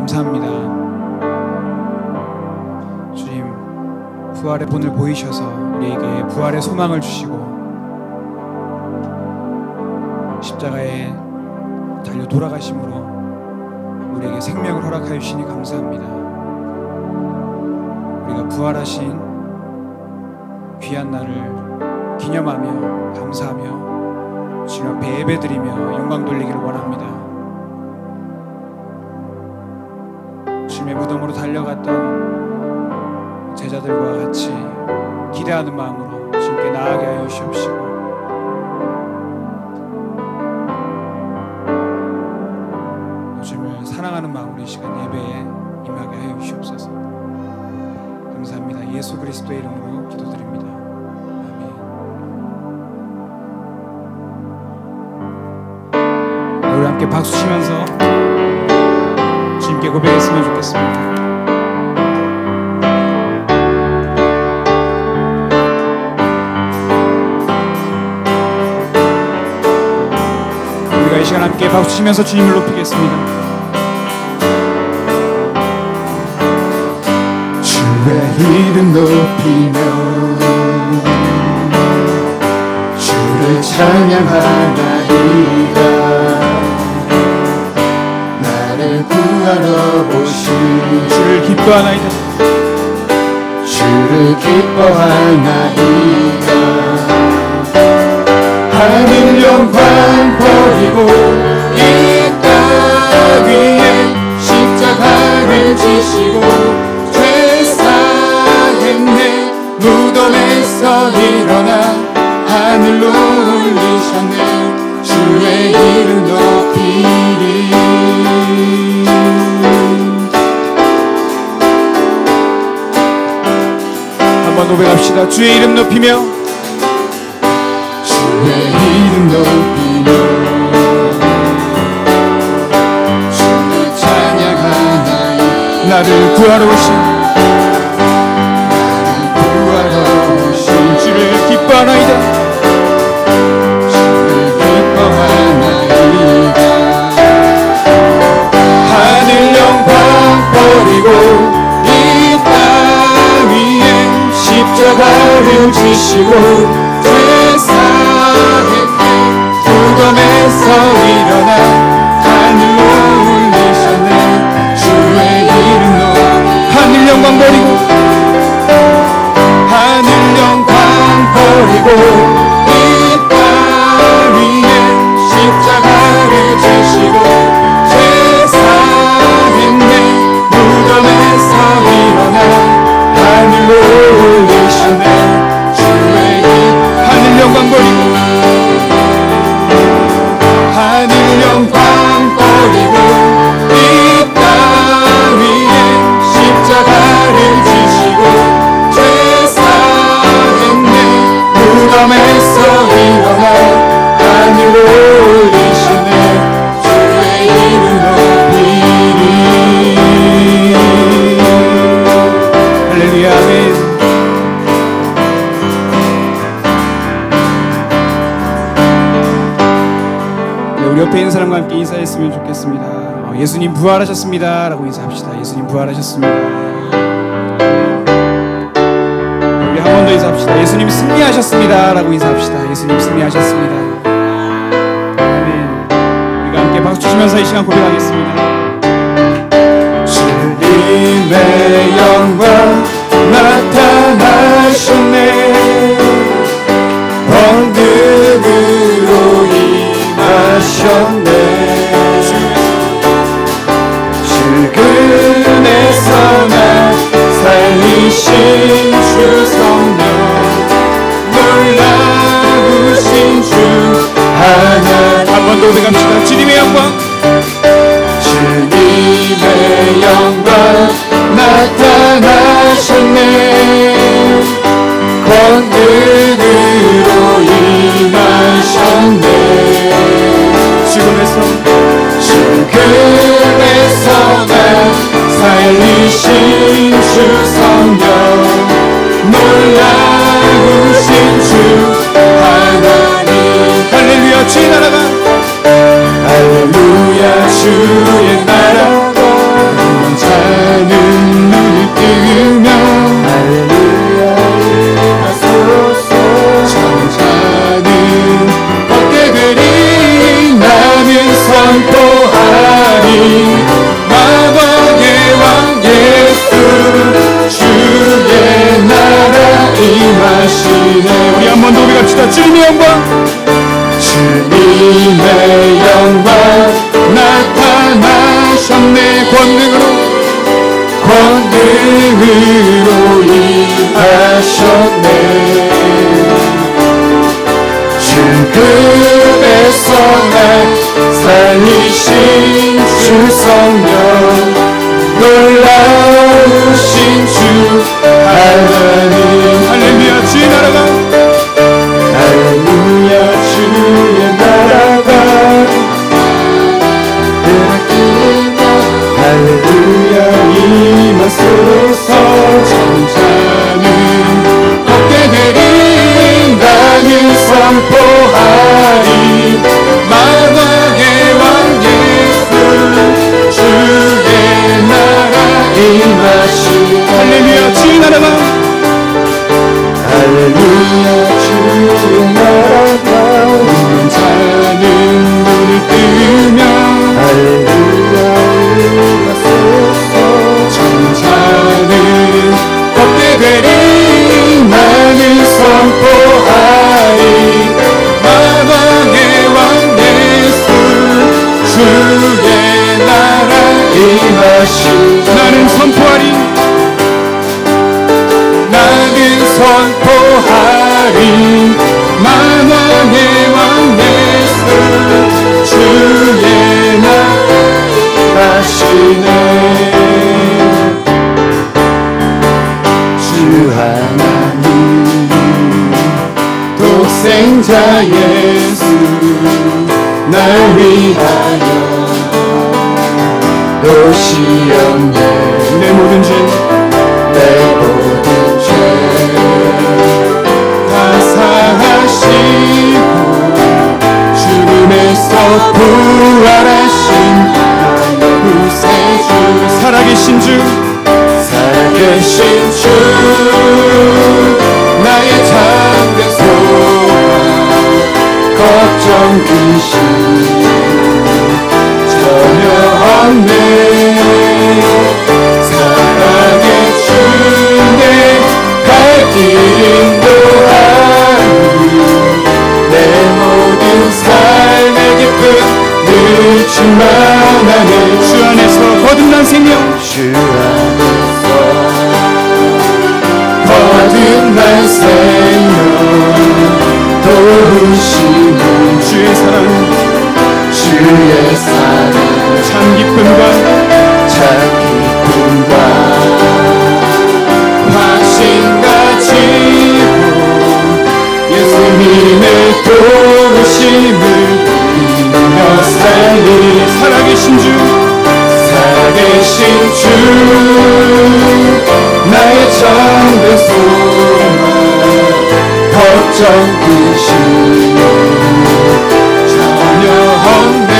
감사합니다. 주님, 부활의 본을 보이셔서 우리에게 부활의 소망을 주시고 십자가에 달려 돌아가심으로 우리에게 생명을 허락하여 주시니 감사합니다. 우리가 부활하신 귀한 날을 기념하며 감사하며 주님 앞에 예배드리며 영광 돌리기를 원합니다. 주님의 무덤으로 달려갔던 제자들과 같이 기대하는 마음으로 주님께 나아가게 하여 주시옵시고 주님을 사랑하는 마음으로 이 시간 예배에 임하게 하여 주시옵소서. 감사합니다. 예수 그리스도의 이름으로 기도드립니다. 아멘. 우리 함께 박수 치면서 주님께 고백했으면 좋겠습니다. 우리가 이 시간 함께 박수 치면서 주님을 높이겠습니다. 주의 이름 높이며 주를 찬양하나이다. 나를 구하러 오신 주를 기뻐하나이다. 주를 기뻐하나이다. 하늘 영광 버리고 이 땅 위에 십자가를 지시고 무덤에서 일어나 하늘로 올리셨네. 주의 이름 높이리. 한번 고백합시다. 주의 이름 높이며 주의 이름 높이며 주를 찬양하나이. 나를 구하러 오신 주를 기뻐하나이다. 주를 기뻐하나이다. 하늘 영광 버리고 이 땅 위에 십자가를 지시고 죄사했네. 무덤에서 일어나 하늘로 올리셨네. 주의 이름 높이. 하늘 영광 버리고 하늘 영광 버리고 이 땅 위에 십자가를 지시고 죄사했네. 무덤에서 일어나 하늘로 올리셨네. 주의 이름. 하늘 영광 버리고 하늘 영광 버리고 이 땅 위에 십자가를 지시고 무덤에서 일어나 하늘로 올리시네. 주의 이름 높이리. 할렐루야. 아멘. 네, 우리 옆에 있는 사람과 함께 인사했으면 좋겠습니다. 예수님 부활하셨습니다 라고 인사합시다. 예수님 부활하셨습니다. 한 번 더 인사합시다. 예수님 승리하셨습니다 라고 인사합시다. 예수님 승리하셨습니다. 아멘. 우리가 함께 박수 치면서 이 시간 고백하겠습니다. 주님의 영광 나타나셨네. 번득으로 임하셨네. 죽음에서 나 살리신 주 성령 놀라우신 주 하나님. 한 번 더 고백합시다. 주님의 영광 주님의 영광 나타나셨네. 권능으로 임하셨네. 죽음에서 날 살리신 주 성령 놀라우신 주 하나님. 할렐루야. 주의 나라가 할렐루야. 주의 나라 영광 주님의 영광 나타나셨네. 권능으로 임하셨네. 중급에서 날 살리신 주 성령 놀라우신 주 하나님. 할렐루야. 주의 나라가 할렐루야. 주의 나라가 할렐루야. 임하소서. 천사는 걷게 되린다는 선포하리. 만왕의 왕 예수 주의 나라 임하시. 할렐루야. 주의 나라가 할렐루야. 주의 나라가 있는 자는 눈을 뜨며 할렐루야 임하소서. 천사는 걷게 되리 나는 선포하리. 만왕의 왕 예수 주의 나라 임하시. 나는 선포하리. 나는 선포하리. 만왕의 왕 예수 주의 나라 임하시네. 주 하나님 독생자 예수 날 위하여 도시었네. 내 모든 죄 내 모든 죄 다 사하시고 죽음에서 부활하신 나의 구세주 살아계신 주 살아계신 주 나의 참된 소망 걱정 근심 전혀 없네. 사랑의 주내 갈 길 인도하니 내 모든 삶의 기쁨 늘 충만하네. 주 안에서 거듭난 생명 주 안에서 거듭난 생명 도우시는 주의 사랑 주의 사랑 참 기쁨과 참 기쁨과 확신가지고 예수님의 도우심을 믿으며 살리. 살아계신 주 살아계신 주 나의 참된 소망 걱정 근심 전혀 없네.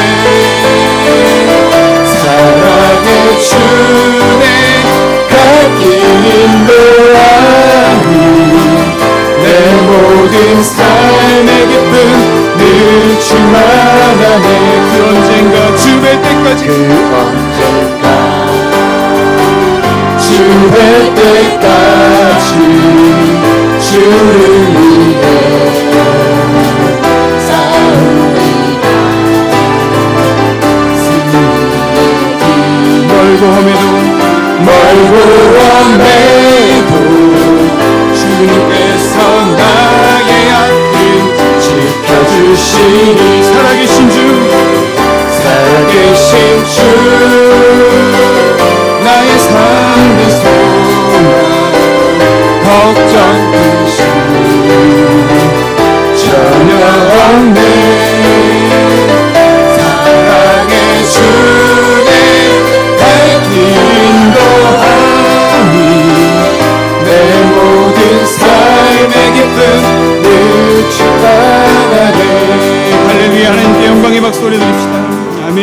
사랑의 주내 갈 길 인도하니 내 모든 삶의 기쁨 늘 충만하네. 그 언젠가 주 뵐 때까지 그 언젠가 주 뵐 때까지 주를 위해 싸우리라. 승리의 길 멀고 험해도 멀고 험해도 주님께서 나의 앞길 지켜주시니. 살아계신 주 살아계신 주 나의 삶의 소망 걱정 근심 전혀 없네. 사랑의 주내 갈 길 인도하니 내 모든 삶의 기쁨 늘 충만하네. 할렐루야. 하나님께 영광의 박수 올려드립시다. 아멘.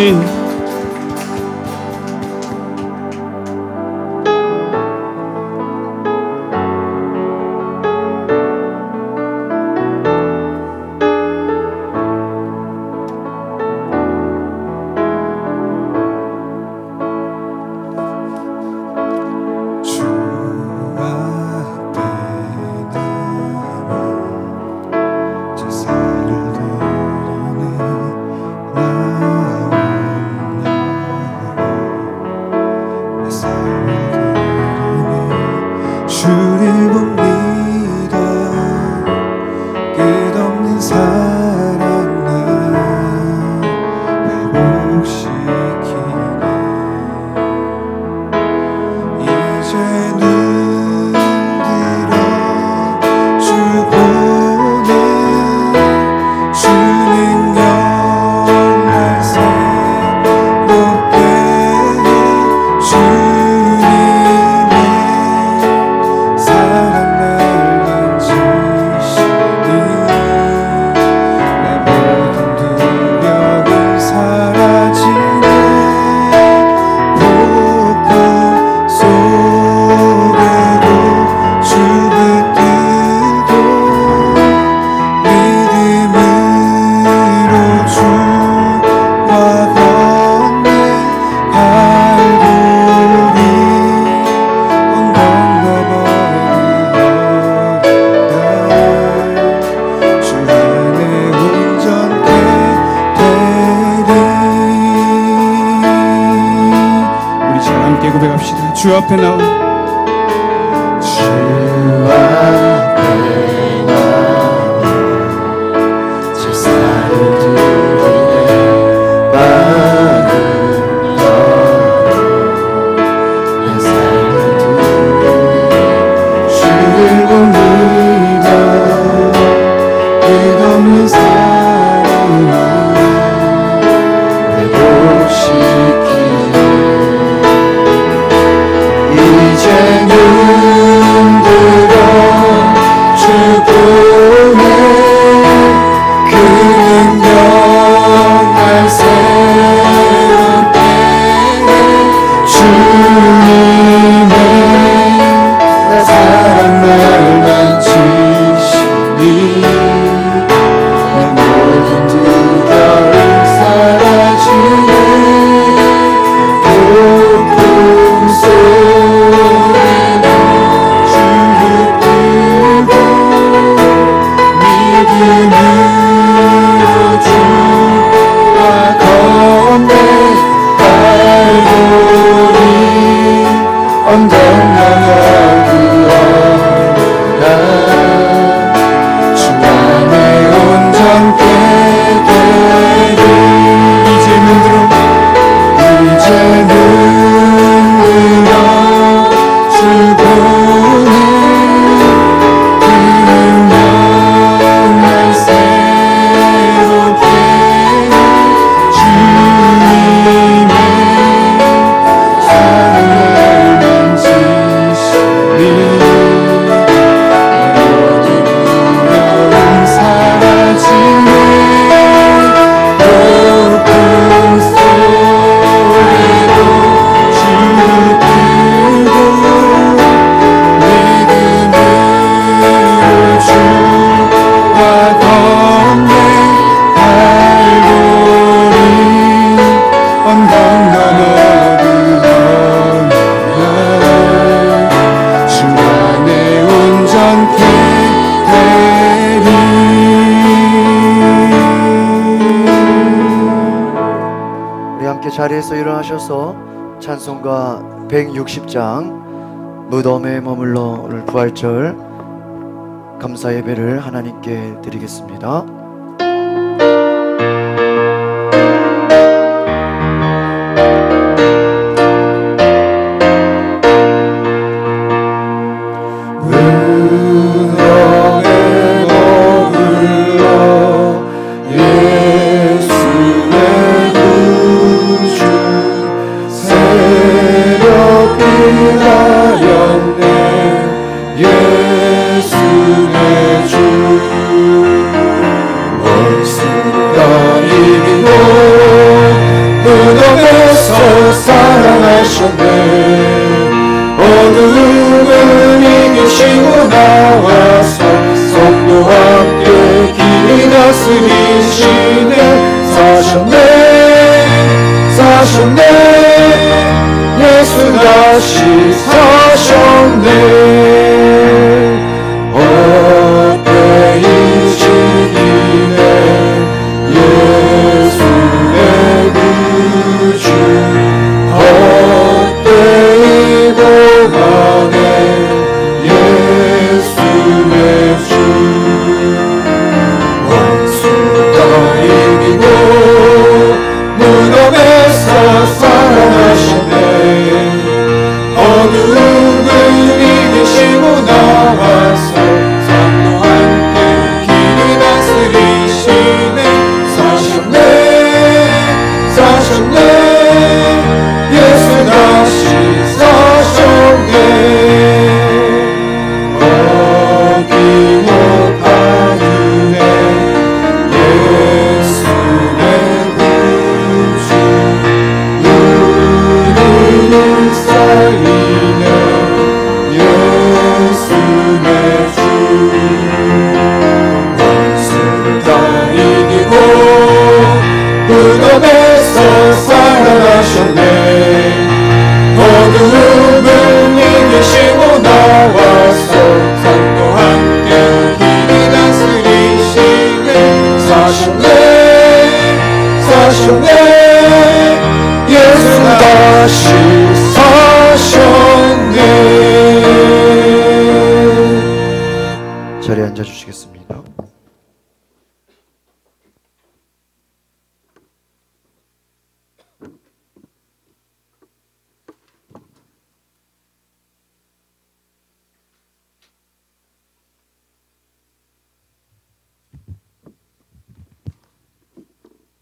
함께 고백합시다. 주 앞에 나온 주 앞에 나온 제사를 드리네 마음을 열어 내 삶을 드리네 주를 보이며 끝없는 사랑을 회복시키네 이제 눈들어 주 보네 그 능력 날 새롭게 해 주님의 나 사랑 날 만지시니 내 모든 두려움 사라지네 폭풍 속에도 주를 뜨고 믿음으로 주와 건네 갈보리 언덕 넘어 그어라 주 안에 온전케 되리 이제 눈들어 주 보네 그 능력 날 새롭게 해 주님의 사랑 날 만지시니 내 모든 두려움 사라지네 폭풍 속에도 주를 뜨고 믿음으로 주와 건네 갈보리 언덕 넘어 그어라 주 안에 온전케 되리 우리 함께 자리에서 일어나셔서 찬송가 160장 무덤에 머물러 오늘 부활절 감사 예배를 하나님께 드리겠습니다. 무덤에 머물러 예수의 구주 새롭게 하였네 예수의 주 원수가 이기고 무덤에서 살아나셨네 어둠을 이기시고 나와서 성도와 함께 길이 다스리시네 사셨네 사셨네 예수 다시 사셨네 헛되이시기네 예수의 구주 헛되이고 가네 예수의 주 원수가 이기고 무덤에서 살아나셨네 어둠을 이기시고 나와서 성도와 함께 길을 다스리시네 사셨네 사셨네 예수 다시 사셨네 어기목하느네 예수의 구주 우리를 살리네 예수의 주 원수를 다 이기고 무덤에서 살아나셨네 어둠을 이기시고 나와서 성도와 함께 길을 다스리시네 사셨네 사셨네 예수 다시 주시겠습니다.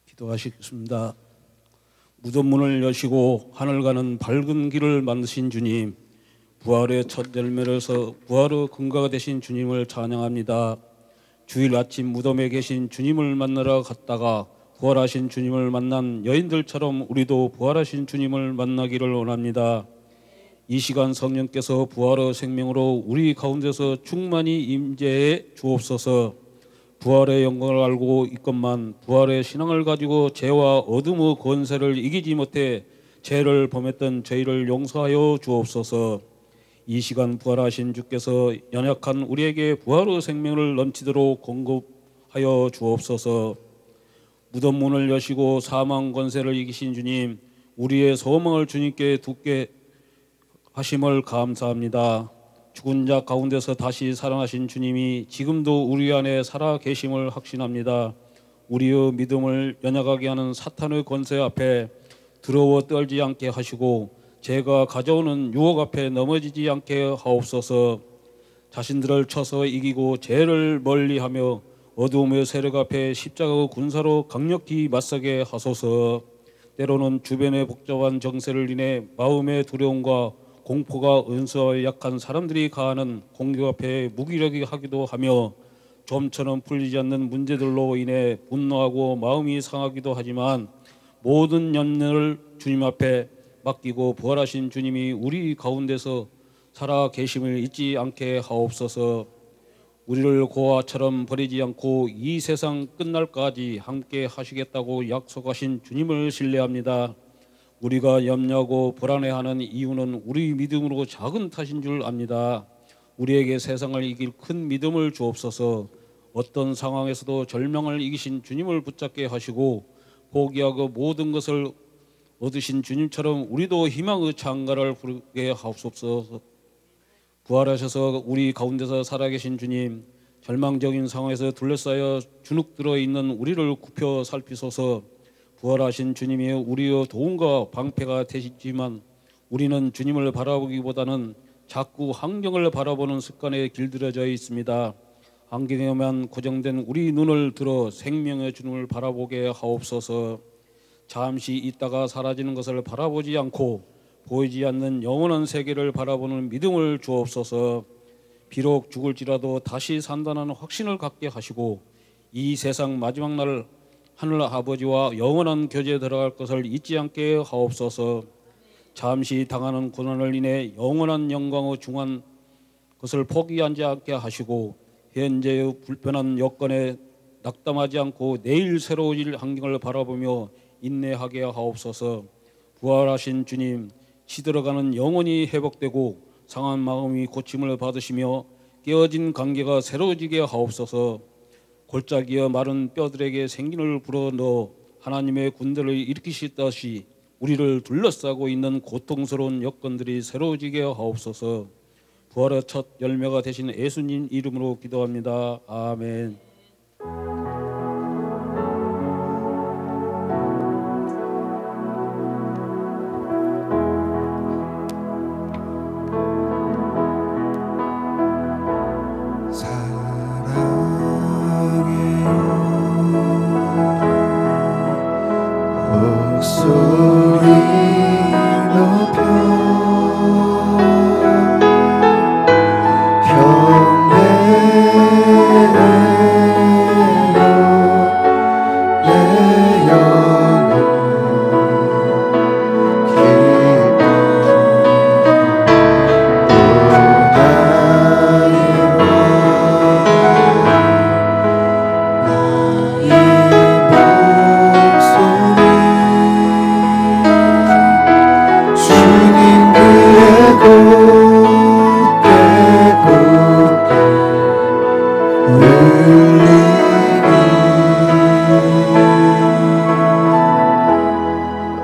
기도하시겠습니다. 무덤 문을 여시고 하늘 가는 밝은 길을 만드신 주님, 부활의 첫 열매로서 부활의 근거가 되신 주님을 찬양합니다. 주일 아침 무덤에 계신 주님을 만나러 갔다가 부활하신 주님을 만난 여인들처럼 우리도 부활하신 주님을 만나기를 원합니다. 이 시간 성령께서 부활의 생명으로 우리 가운데서 충만히 임재해 주옵소서. 부활의 영광을 알고 있건만 부활의 신앙을 가지고 죄와 어둠의 권세를 이기지 못해 죄를 범했던 저희를 용서하여 주옵소서. 이 시간 부활하신 주께서 연약한 우리에게 부활의 생명을 넘치도록 공급하여 주옵소서. 무덤 문을 여시고 사망 권세를 이기신 주님, 우리의 소망을 주님께 두게 하심을 감사합니다. 죽은 자 가운데서 다시 살아나신 주님이 지금도 우리 안에 살아 계심을 확신합니다. 우리의 믿음을 연약하게 하는 사탄의 권세 앞에 두려워 떨지 않게 하시고 죄가 가져오는 유혹 앞에 넘어지지 않게 하옵소서. 자신들을 쳐서 이기고 죄를 멀리하며 어두움의 세력 앞에 십자가의 군사로 강력히 맞서게 하소서. 때로는 주변의 복잡한 정세를 인해 마음의 두려움과 공포가 은수와 약한 사람들이 가하는 공격 앞에 무기력하기도 하며 좀처럼 풀리지 않는 문제들로 인해 분노하고 마음이 상하기도 하지만 모든 염려를 주님 앞에 맡기고 부활하신 주님이 우리 가운데서 살아 계심을 잊지 않게 하옵소서. 우리를 고아처럼 버리지 않고 이 세상 끝날까지 함께 하시겠다고 약속하신 주님을 신뢰합니다. 우리가 염려하고 불안해하는 이유는 우리 믿음으로 작은 탓인 줄 압니다. 우리에게 세상을 이길 큰 믿음을 주옵소서. 어떤 상황에서도 절망을 이기신 주님을 붙잡게 하시고 포기하고 모든 것을 얻으신 주님처럼 우리도 희망의 창가를 부르게 하옵소서. 부활하셔서 우리 가운데서 살아계신 주님, 절망적인 상황에서 둘러싸여 주눅들어 있는 우리를 굽혀 살피소서. 부활하신 주님이 우리의 도움과 방패가 되시지만 우리는 주님을 바라보기보다는 자꾸 환경을 바라보는 습관에 길들여져 있습니다. 환경에 오면 고정된 우리 눈을 들어 생명의 주님을 바라보게 하옵소서. 잠시 있다가 사라지는 것을 바라보지 않고 보이지 않는 영원한 세계를 바라보는 믿음을 주옵소서. 비록 죽을지라도 다시 산다는 확신을 갖게 하시고 이 세상 마지막 날 하늘 아버지와 영원한 교제에 들어갈 것을 잊지 않게 하옵소서. 잠시 당하는 고난을 인해 영원한 영광의 중한 것을 포기하지 않게 하시고 현재의 불편한 여건에 낙담하지 않고 내일 새로워질 환경을 바라보며 인내하게 하옵소서. 부활하신 주님, 시들어가는 영혼이 회복되고 상한 마음이 고침을 받으시며 깨어진 관계가 새로워지게 하옵소서. 골짜기와 마른 뼈들에게 생기를 불어넣어 하나님의 군대를 일으키시듯이 우리를 둘러싸고 있는 고통스러운 여건들이 새로워지게 하옵소서. 부활의 첫 열매가 되신 예수님 이름으로 기도합니다. 아멘.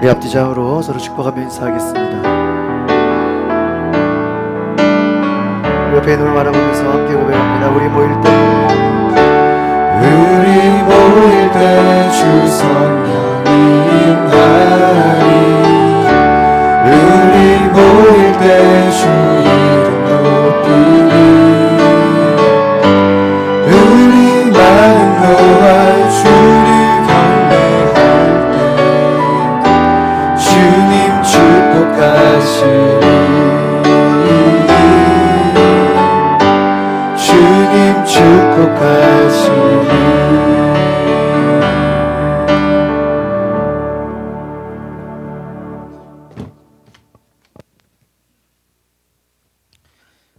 우리 앞뒤장으로 서로 축복하며 인사하겠습니다. 우리 옆에 눈을 바라보면서 함께 고백합니다. 우리 모일 때 때 주 성령 임하리 우리 모일 때 주 이름 높이리 우리 마음 놓아 주를 경배할 때 주님 축복하시리 주님 축복하시리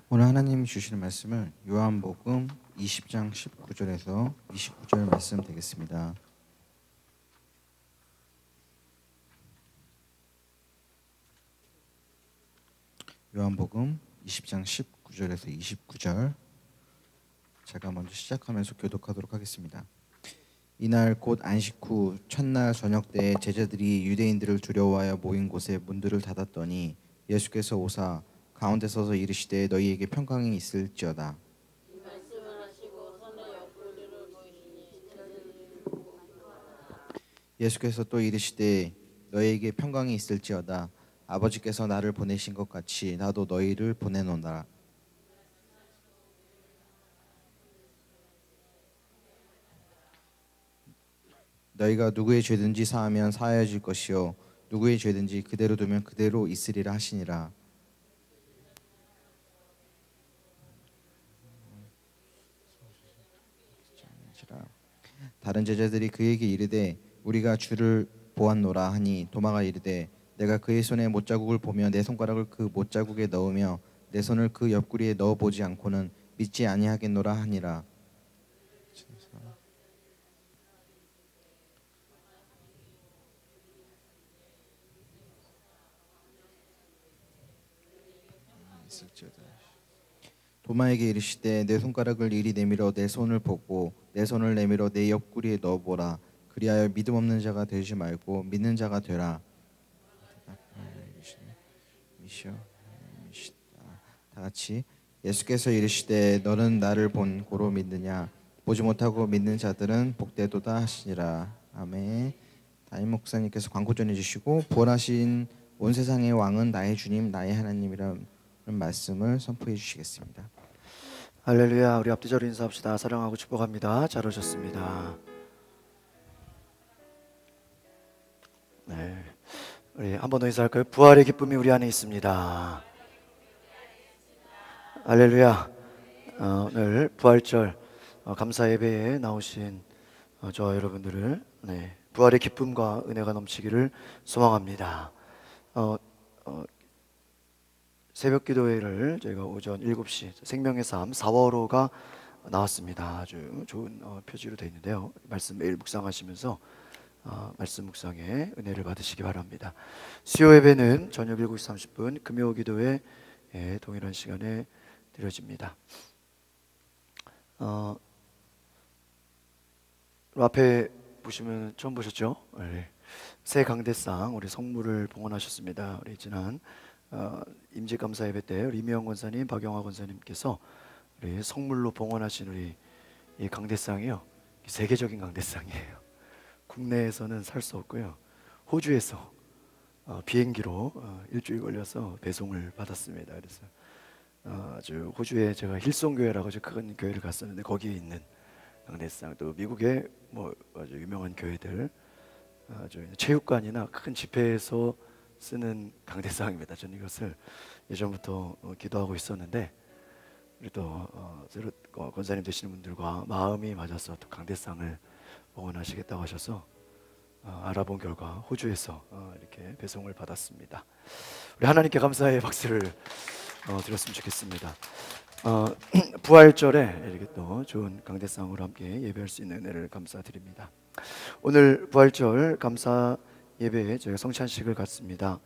오늘 하나님이 주시는 말씀은 요한복음 20장 19절에서 29절 말씀 되겠습니다. 요한복음 20장 19절에서 29절 제가 먼저 시작하면서 교독하도록 하겠습니다. 이날 곧 안식 후 첫날 저녁 때에 제자들이 유대인들을 두려워하여 모인 곳에 문들을 닫았더니 예수께서 오사 가운데 서서 이르시되 너희에게 평강이 있을지어다. 예수께서 또 이르시되 너희에게 평강이 있을지어다. 아버지께서 나를 보내신 것 같이 나도 너희를 보내노라. 너희가 누구의 죄든지 사하면 사하여질 것이요 누구의 죄든지 그대로 두면 그대로 있으리라 하시니라. 다른 제자들이 그에게 이르되 우리가 주를 보았노라 하니 도마가 이르되 내가 그의 손에 못자국을 보며 내 손가락을 그 못자국에 넣으며 내 손을 그 옆구리에 넣어보지 않고는 믿지 아니하겠노라 하니라. 도마에게 이르시되 내 손가락을 이리 내밀어 내 손을 보고 내 손을 내밀어 내 옆구리에 넣어보라. 그리하여 믿음 없는 자가 되지 말고 믿는 자가 되라. 다 같이 예수께서 이르시되 너는 나를 본 고로 믿느냐 보지 못하고 믿는 자들은 복되도다 하시니라. 아멘. 담임 목사님께서 광고 전해주시고 부활하신 온 세상의 왕은 나의 주님 나의 하나님이라는 말씀을 선포해 주시겠습니다. 할렐루야. 우리 앞뒤자로 인사합시다. 사랑하고 축복합니다. 잘 오셨습니다. 네, 우리 한 번 더 인사할까요? 부활의 기쁨이 우리 안에 있습니다. 할렐루야. 오늘 부활절 감사 예배에 나오신 저와 여러분들을 부활의 기쁨과 은혜가 넘치기를 소망합니다. 새벽 기도회를 저희가 오전 7시 생명의 삶 4월호가 나왔습니다. 아주 좋은 표지로 되어 있는데요. 말씀 매일 묵상하시면서 말씀 묵상에 은혜를 받으시기 바랍니다. 수요 예배는 저녁 7시 30분 금요 기도회 동일한 시간에 드려집니다. 앞에 보시면 처음 보셨죠? 새 강대상 우리 성물을 봉헌하셨습니다. 우리 지난 임직감사 예배 때 이미영 권사님, 박영화 권사님께서 우리 성물로 봉헌하신 우리 이 강대상이요, 세계적인 강대상이에요. 국내에서는 살 수 없고요. 호주에서 비행기로 일주일 걸려서 배송을 받았습니다. 그래서 아주 호주에 제가 힐송교회라고 아주 큰 교회를 갔었는데 거기에 있는 강대상, 또 미국의 아주 유명한 교회들 아주 체육관이나 큰 집회에서 쓰는 강대상입니다. 저는 이것을 예전부터 기도하고 있었는데 우리 또 권사님 되시는 분들과 마음이 맞아서 또 강대상을 봉헌하시겠다고 하셔서 알아본 결과 호주에서 이렇게 배송을 받았습니다. 우리 하나님께 감사의 박수를 드렸으면 좋겠습니다. 부활절에 이렇게 또 좋은 강대상으로 함께 예배할 수 있는 은혜를 감사드립니다. 오늘 부활절 감사 예배에 저희가 성찬식을 갖습니다.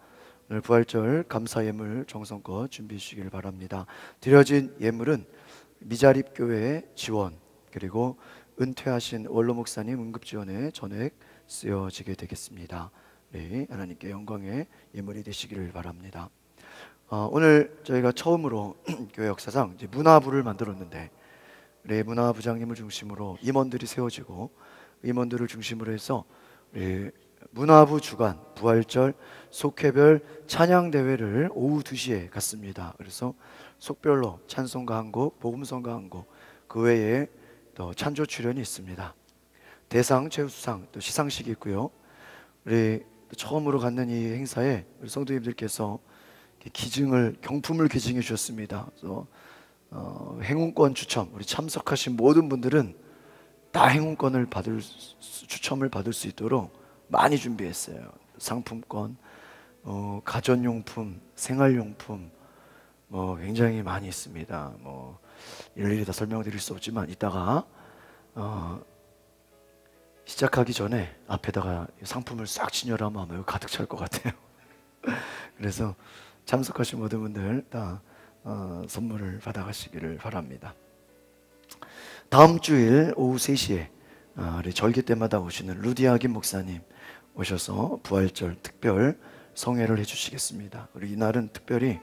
오늘 부활절 감사 예물 정성껏 준비해 주시길 바랍니다. 드려진 예물은 미자립교회의 지원, 그리고 은퇴하신 원로 목사님 응급지원에 전액 쓰여지게 되겠습니다. 네, 하나님께 영광의 예물이 되시기를 바랍니다. 오늘 저희가 처음으로 교회 역사상 이제 문화부를 만들었는데 우리 문화부장님을 중심으로 임원들이 세워지고 임원들을 중심으로 해서 우리 문화부 주관 부활절 속회별 찬양 대회를 오후 2시에 갖습니다. 그래서 속별로 찬송가 한 곡, 복음성가 한 곡, 그 외에 또 찬조 출연이 있습니다. 대상, 최우수상, 또 시상식이 있고요. 우리 처음으로 갖는 이 행사에 우리 성도님들께서 기증을 경품을 기증해 주셨습니다. 그래서 행운권 추첨, 우리 참석하신 모든 분들은 다 행운권을 추첨을 받을 수 있도록 많이 준비했어요. 상품권, 가전용품, 생활용품, 굉장히 많이 있습니다. 일일이 다 설명드릴 수 없지만 이따가 시작하기 전에 앞에다가 상품을 싹 진열하면 아마 가득 찰 것 같아요. 그래서 참석하신 모든 분들 다 선물을 받아가시기를 바랍니다. 다음 주일 오후 3시에 우리 절기 때마다 오시는 루디아김 목사님 오셔서 부활절 특별 성회를 해주시겠습니다. 우리 이날은 특별히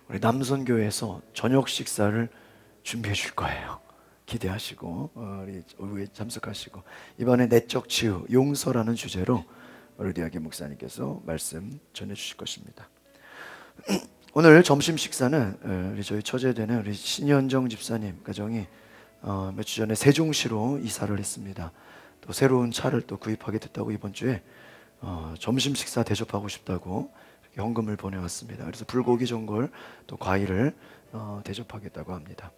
우리 남선교회에서 저녁 식사를 준비해 줄 거예요. 기대하시고 우리 오후에 참석하시고, 이번에 내적 치유, 용서라는 주제로 루디아김 목사님께서 말씀 전해 주실 것입니다. 오늘 점심 식사는 우리 저희 처제되는 우리 신현정 집사님 가정이 몇 주 전에 세종시로 이사를 했습니다. 또 새로운 차를 또 구입하게 됐다고 이번 주에 점심 식사 대접하고 싶다고 현금을 보내왔습니다. 그래서 불고기 전골 또 과일을 대접하겠다고 합니다.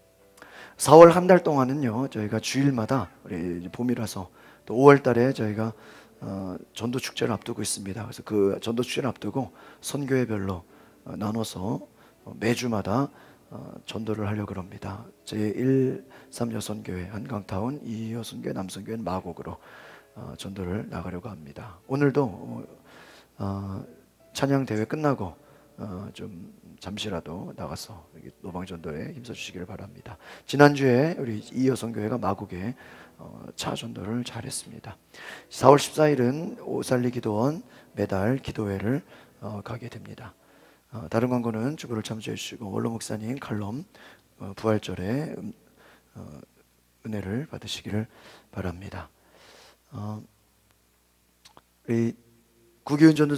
4월 한 달 동안은요, 저희가 주일마다 우리 봄이라서 또 5월 달에 저희가 전도 축제를 앞두고 있습니다. 그래서 그 전도 축제를 앞두고 선교회별로 나눠서 매주마다 전도를 하려고 합니다. 제1, 3 여선교회 한강타운, 2 여선교회 남선교회 마곡으로 전도를 나가려고 합니다. 오늘도 찬양 대회 끝나고 좀 잠시라도 나가서 노방전도에 힘써주시기를 바랍니다. 지난주에 우리 2 여선교회가 마곡에 차 전도를 잘했습니다. 4월 14일은 오살리 기도원 매달 기도회를 가게 됩니다. 다른 광고는 주보를 참조해 주시고 원로 목사님 칼럼 부활절에 은혜를 받으시기를 바랍니다. 우리 구기훈 전도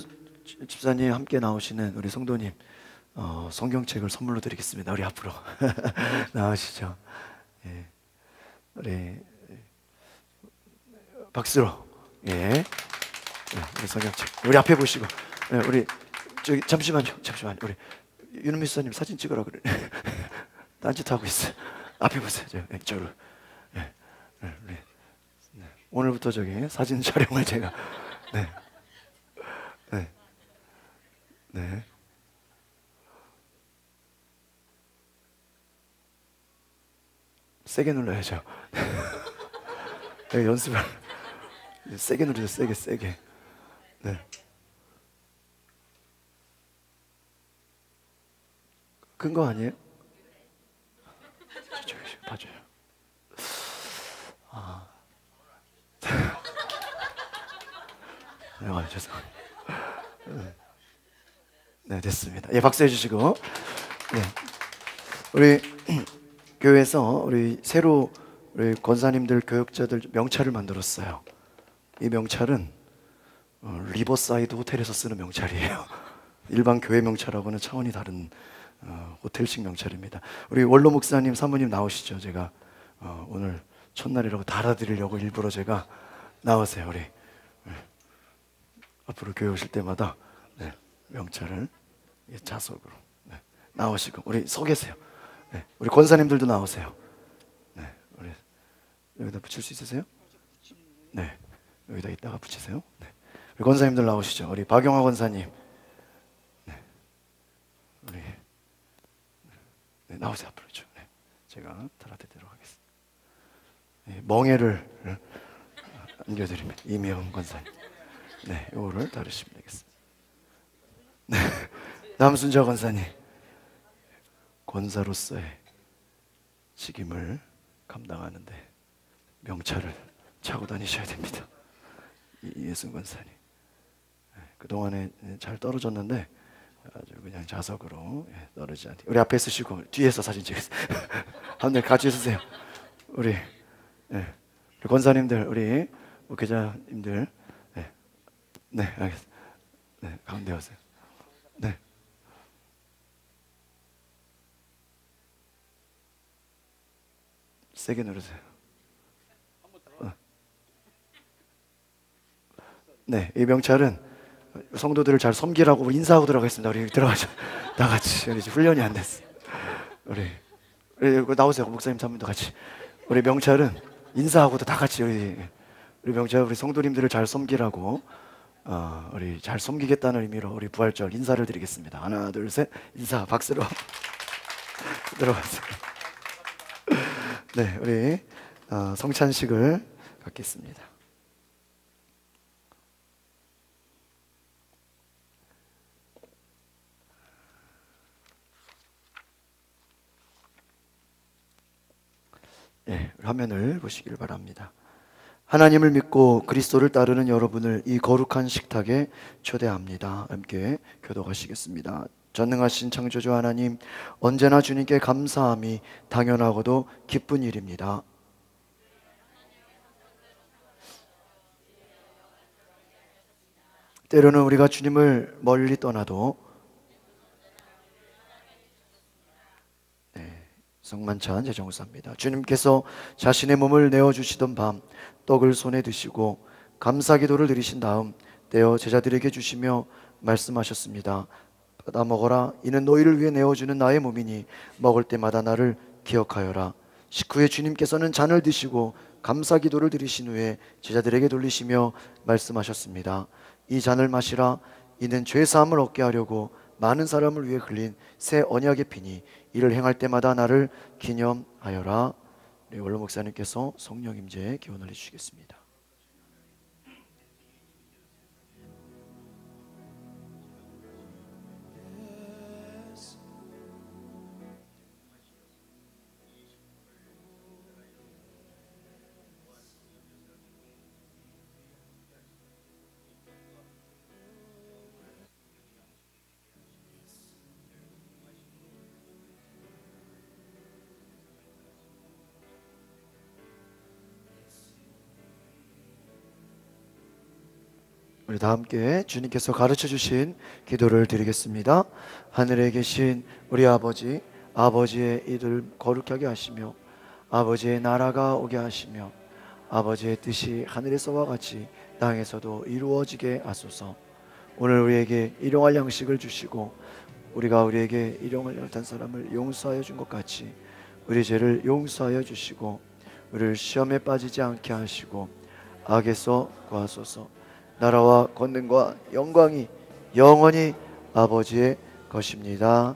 집사님 함께 나오시는 우리 성도님 성경책을 선물로 드리겠습니다. 우리 앞으로 나오시죠. 예. 우리 박수로 예. 우리 성경책 우리 앞에 보시고 우리 저기 잠시만요. 우리 윤은미 목사님 사진 찍으라 그래. 딴짓하고 있어요. 앞에 보세요. 저로. 네. 네. 오늘부터 저기 사진 촬영을 제가 네. 네. 네. 세게 눌러야죠. 연습을 세게 누르세요. 세게. 네. 큰 거 아니에요? 저기 봐줘요. 네, 죄송합니다. 네, 됐습니다. 예, 박수 해주시고. 네. 우리 교회에서 우리 새로 우리 권사님들, 교역자들 명찰을 만들었어요. 이 명찰은 리버사이드 호텔에서 쓰는 명찰이에요. 일반 교회 명찰하고는 차원이 다른 호텔식 명찰입니다. 우리 원로 목사님, 사모님 나오시죠. 제가 오늘 첫날이라고 달아드리려고 일부러 제가 나오세요. 우리 앞으로 교회 오실 때마다 네, 명찰을 자석으로 네, 나오시고 우리 서 계세요. 네, 우리 권사님들도 나오세요. 네, 우리 여기다 붙일 수 있으세요? 네, 여기다 이따가 붙이세요. 네, 우리 권사님들 나오시죠. 우리 박영화 권사님, 네, 우리 네, 나오세요 앞으로 쭉. 네, 제가 달아드리도록 하겠습니다. 네, 멍해를 안겨드립니다. 이미영 권사님. 네, 요거를 다루시면 되겠습니다. 네, 남순자 권사님, 권사로서의 책임을 감당하는데 명찰을 차고 다니셔야 됩니다. 이예순 권사님, 네, 그동안에 잘 떨어졌는데 아주 그냥 자석으로 떨어지지 않게 우리 앞에 쓰시고 뒤에서 사진 찍으세요. 한번 같이 쓰세요. 우리 권사님들, 우리 목회자님들, 네, 네, 알겠습니다. 네, 가운데 오세요. 네. 세게 누르세요. 네, 이 명찰은 성도들을 잘 섬기라고 인사하고 들어가겠습니다. 우리 들어가죠. 다 같이. 우리 훈련이 안 됐어. 우리 나오세요. 목사님 3분도 같이. 우리 명찰은 인사하고도 다 같이 우리 명찰 우리 성도님들을 잘 섬기라고 우리 잘 섬기겠다는 의미로 우리 부활절 인사를 드리겠습니다. 하나, 둘, 셋. 인사 박수로 들어가세요. 네, 우리 성찬식을 갖겠습니다. 네, 화면을 보시길 바랍니다. 하나님을 믿고 그리스도를 따르는 여러분을 이 거룩한 식탁에 초대합니다. 함께 교독하시겠습니다. 전능하신 창조주 하나님, 언제나 주님께 감사함이 당연하고도 기쁜 일입니다. 때로는 우리가 주님을 멀리 떠나도 성만찬 제정사입니다. 주님께서 자신의 몸을 내어주시던 밤 떡을 손에 드시고 감사기도를 드리신 다음 떼어 제자들에게 주시며 말씀하셨습니다. 받아 먹어라. 이는 너희를 위해 내어주는 나의 몸이니 먹을 때마다 나를 기억하여라. 식후에 주님께서는 잔을 드시고 감사기도를 드리신 후에 제자들에게 돌리시며 말씀하셨습니다. 이 잔을 마시라. 이는 죄사함을 얻게 하려고 많은 사람을 위해 흘린 새 언약의 피니 이를 행할 때마다 나를 기념하여라. 우리 원로 목사님께서 성령 임재에 기원을 해주시겠습니다. 우리 다 함께 주님께서 가르쳐 주신 기도를 드리겠습니다. 하늘에 계신 우리 아버지, 아버지의 이들 거룩하게 하시며 아버지의 나라가 오게 하시며 아버지의 뜻이 하늘에서와 같이 땅에서도 이루어지게 하소서. 오늘 우리에게 일용할 양식을 주시고 우리가 우리에게 일용할 약한 사람을 용서하여 준 것 같이 우리 죄를 용서하여 주시고 우리를 시험에 빠지지 않게 하시고 악에서 구하소서. 나라와 권능과 영광이 영원히 아버지의 것입니다.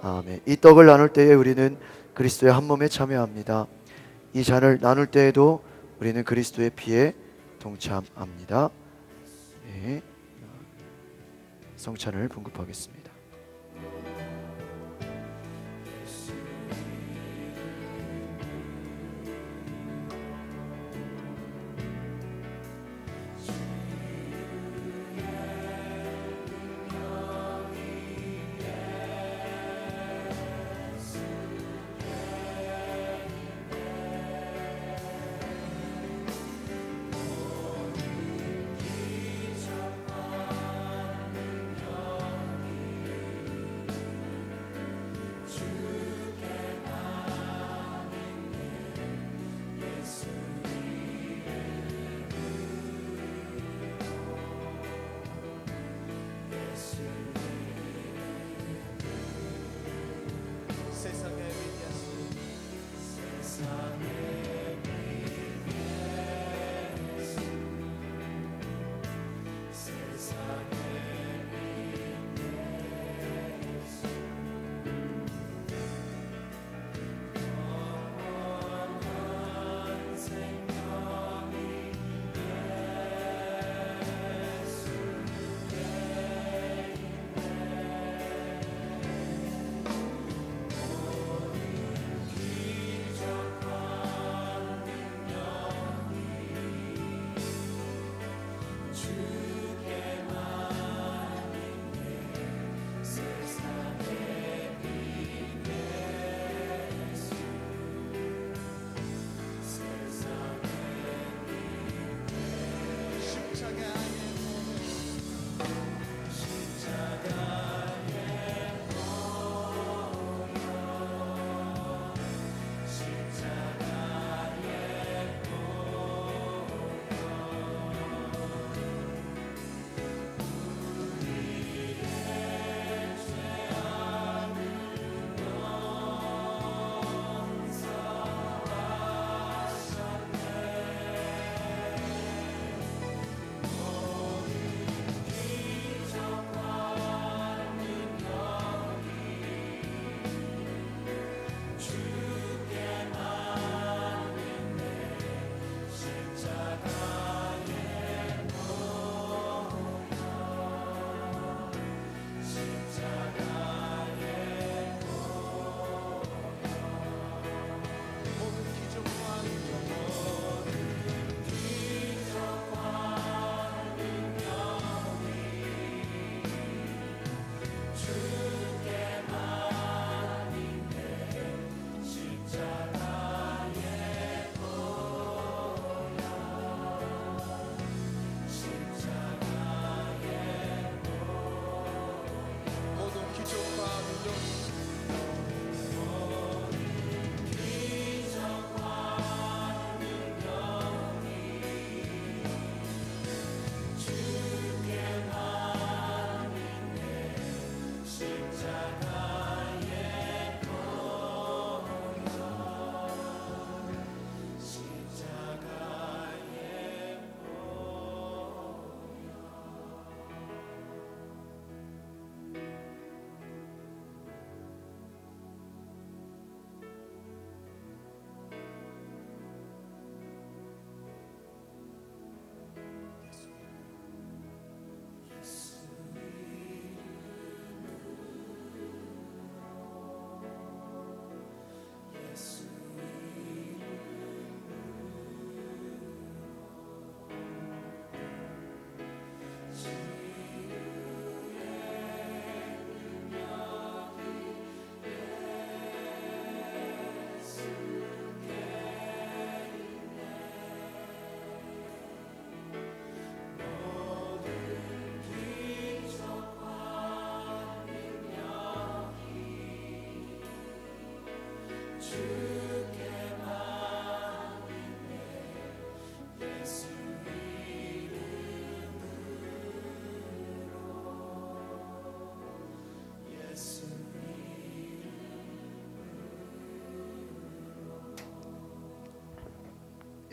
아멘. 이 떡을 나눌 때에 우리는 그리스도의 한 몸에 참여합니다. 이 잔을 나눌 때에도 우리는 그리스도의 피에 동참합니다. 네. 성찬을 분급하겠습니다.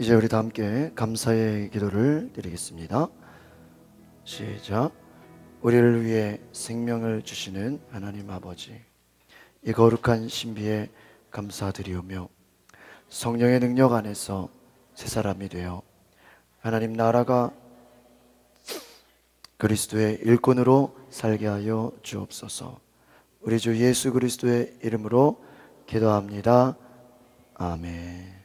이제 우리 다 함께 감사의 기도를 드리겠습니다. 시작. 우리를 위해 생명을 주시는 하나님 아버지, 이 거룩한 신비에 감사드리오며 성령의 능력 안에서 새 사람이 되어 하나님 나라가 그리스도의 일꾼으로 살게 하여 주옵소서. 우리 주 예수 그리스도의 이름으로 기도합니다. 아멘.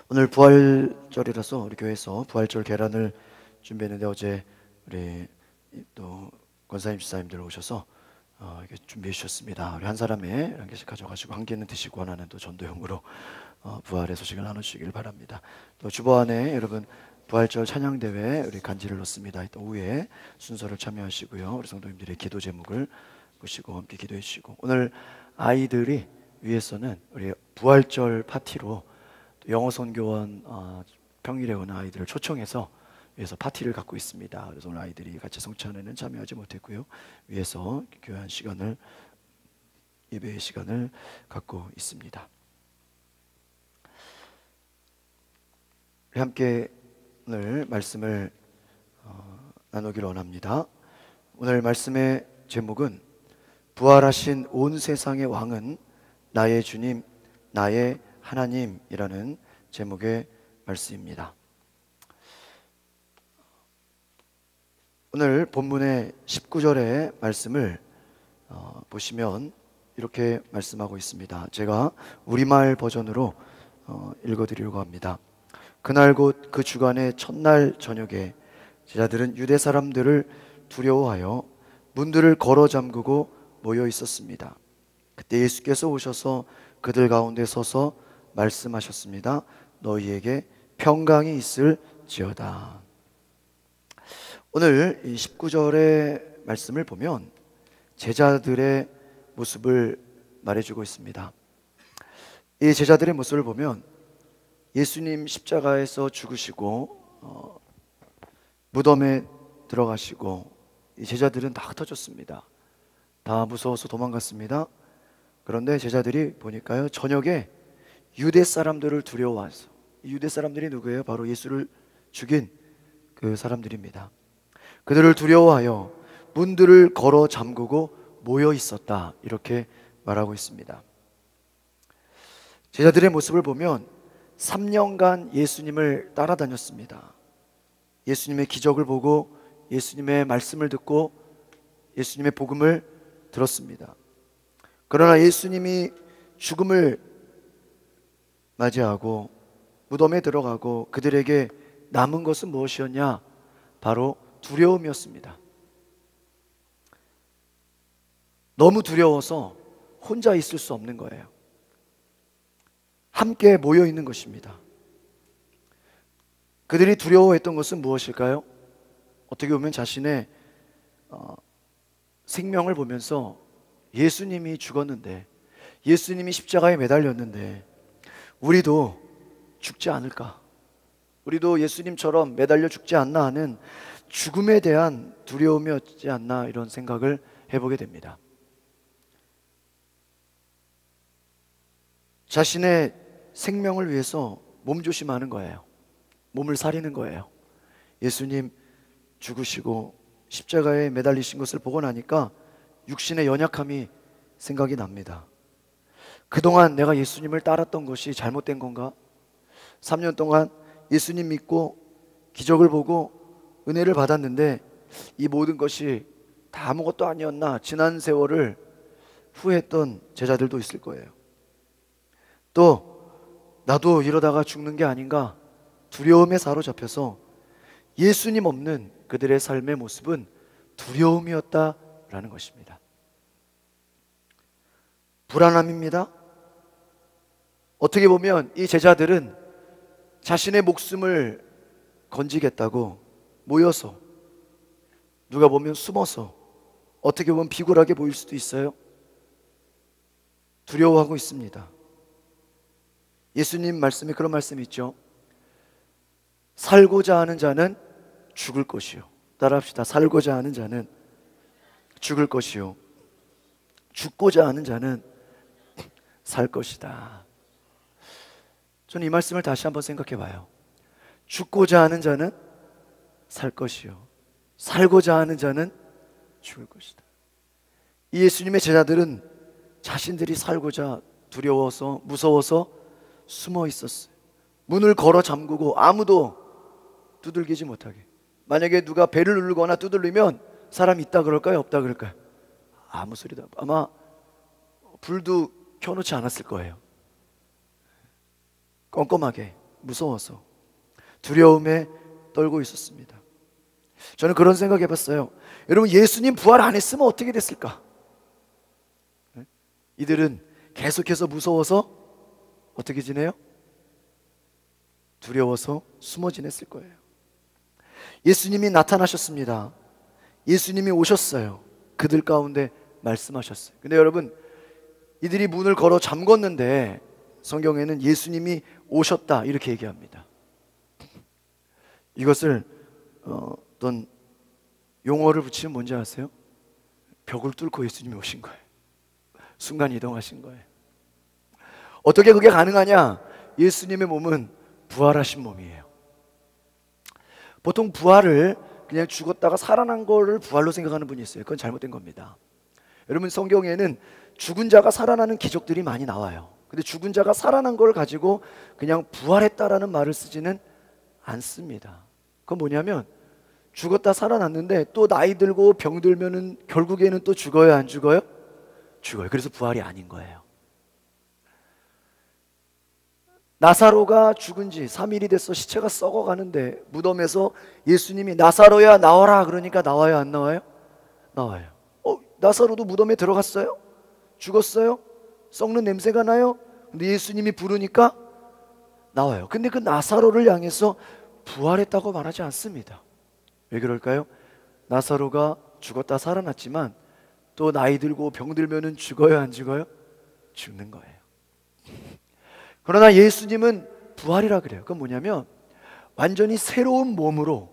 오늘 부활절이라서 우리 교회에서 부활절 계란을 준비했는데 어제 우리 또 권사님 집사님들 오셔서 이렇게 준비해 주셨습니다. 우리 한 사람에 한 개씩 가져가시고 한 개는 드시고 하나는 또 전도용으로 부활의 소식을 나누시길 바랍니다. 또 주보안에 여러분 부활절 찬양대회 우리 간지를 넣습니다. 또 오후에 순서를 참여하시고요. 우리 성도님들의 기도 제목을 보시고 함께 기도해 주시고, 오늘 아이들이 위에서는 우리 부활절 파티로 영어 선교원 평일에 오는 아이들을 초청해서 위에서 파티를 갖고 있습니다. 그래서 오늘 아이들이 같이 성찬에는 참여하지 못했고요. 위에서 교회한 시간을, 예배의 시간을 갖고 있습니다. 우리 함께 오늘 말씀을 나누기를 원합니다. 오늘 말씀의 제목은 부활하신 온 세상의 왕은 나의 주님, 나의 하나님이라는 제목의 말씀입니다. 오늘 본문의 19절의 말씀을 보시면 이렇게 말씀하고 있습니다. 제가 우리말 버전으로 읽어드리려고 합니다. 그날 곧 그 주간의 첫날 저녁에 제자들은 유대 사람들을 두려워하여 문들을 걸어 잠그고 모여 있었습니다. 그때 예수께서 오셔서 그들 가운데 서서 말씀하셨습니다. 너희에게 평강이 있을지어다. 오늘 이 19절의 말씀을 보면 제자들의 모습을 말해주고 있습니다. 이 제자들의 모습을 보면 예수님 십자가에서 죽으시고 무덤에 들어가시고 이 제자들은 다 흩어졌습니다. 다 무서워서 도망갔습니다. 그런데 제자들이 보니까요, 저녁에 유대 사람들을 두려워해서, 유대 사람들이 누구예요? 바로 예수를 죽인 그 사람들입니다. 그들을 두려워하여 문들을 걸어 잠그고 모여 있었다, 이렇게 말하고 있습니다. 제자들의 모습을 보면 3년간 예수님을 따라다녔습니다. 예수님의 기적을 보고 예수님의 말씀을 듣고 예수님의 복음을 들었습니다. 그러나 예수님이 죽음을 맞이하고 무덤에 들어가고 그들에게 남은 것은 무엇이었냐? 바로 두려움이었습니다. 너무 두려워서 혼자 있을 수 없는 거예요. 함께 모여 있는 것입니다. 그들이 두려워했던 것은 무엇일까요? 어떻게 보면 자신의 생명을 보면서 예수님이 죽었는데, 예수님이 십자가에 매달렸는데 우리도 죽지 않을까? 우리도 예수님처럼 매달려 죽지 않나 하는 죽음에 대한 두려움이었지 않나, 이런 생각을 해보게 됩니다. 자신의 생명을 위해서 몸조심하는 거예요. 몸을 사리는 거예요. 예수님 죽으시고 십자가에 매달리신 것을 보고 나니까 육신의 연약함이 생각이 납니다. 그동안 내가 예수님을 따랐던 것이 잘못된 건가? 3년 동안 예수님 믿고 기적을 보고 은혜를 받았는데 이 모든 것이 다 아무것도 아니었나? 지난 세월을 후회했던 제자들도 있을 거예요. 또 나도 이러다가 죽는 게 아닌가? 두려움에 사로잡혀서 예수님 없는 그들의 삶의 모습은 두려움이었다라는 것입니다. 불안함입니다. 어떻게 보면 이 제자들은 자신의 목숨을 건지겠다고 모여서, 누가 보면 숨어서, 어떻게 보면 비굴하게 보일 수도 있어요. 두려워하고 있습니다. 예수님 말씀에 그런 말씀이 있죠. 살고자 하는 자는 죽을 것이요. 따라합시다. 살고자 하는 자는 죽을 것이요, 죽고자 하는 자는 살 것이다. 저는 이 말씀을 다시 한번 생각해 봐요. 죽고자 하는 자는 살 것이요 살고자 하는 자는 죽을 것이다. 이 예수님의 제자들은 자신들이 살고자 두려워서 무서워서 숨어 있었어요. 문을 걸어 잠그고 아무도 두들기지 못하게. 만약에 누가 배를 누르거나 두들리면 사람이 있다 그럴까요? 없다 그럴까요? 아무 소리도 없고 아마 불도 켜놓지 않았을 거예요. 껌껌하게 무서워서 두려움에 떨고 있었습니다. 저는 그런 생각 해봤어요. 여러분, 예수님 부활 안 했으면 어떻게 됐을까? 이들은 계속해서 무서워서 어떻게 지내요? 두려워서 숨어 지냈을 거예요. 예수님이 나타나셨습니다. 예수님이 오셨어요. 그들 가운데 말씀하셨어요. 근데 여러분, 이들이 문을 걸어 잠궜는데 성경에는 예수님이 오셨다 이렇게 얘기합니다. 이것을 어떤 용어를 붙이면 뭔지 아세요? 벽을 뚫고 예수님이 오신 거예요. 순간 이동하신 거예요. 어떻게 그게 가능하냐? 예수님의 몸은 부활하신 몸이에요. 보통 부활을 그냥 죽었다가 살아난 거를 부활로 생각하는 분이 있어요. 그건 잘못된 겁니다. 여러분, 성경에는 죽은 자가 살아나는 기적들이 많이 나와요. 근데 죽은 자가 살아난 걸 가지고 그냥 부활했다라는 말을 쓰지는 않습니다. 그건 뭐냐면 죽었다 살아났는데 또 나이 들고 병 들면은 결국에는 또 죽어요, 안 죽어요? 죽어요. 그래서 부활이 아닌 거예요. 나사로가 죽은 지 3일이 돼서 시체가 썩어가는데 무덤에서 예수님이 나사로야 나와라 그러니까 나와요, 안 나와요? 나와요. 나사로도 무덤에 들어갔어요? 죽었어요? 썩는 냄새가 나요? 근데 예수님이 부르니까 나와요. 근데 그 나사로를 향해서 부활했다고 말하지 않습니다. 왜 그럴까요? 나사로가 죽었다 살아났지만 또 나이 들고 병 들면은 죽어요, 안 죽어요? 죽는 거예요. 그러나 예수님은 부활이라 그래요. 그건 뭐냐면 완전히 새로운 몸으로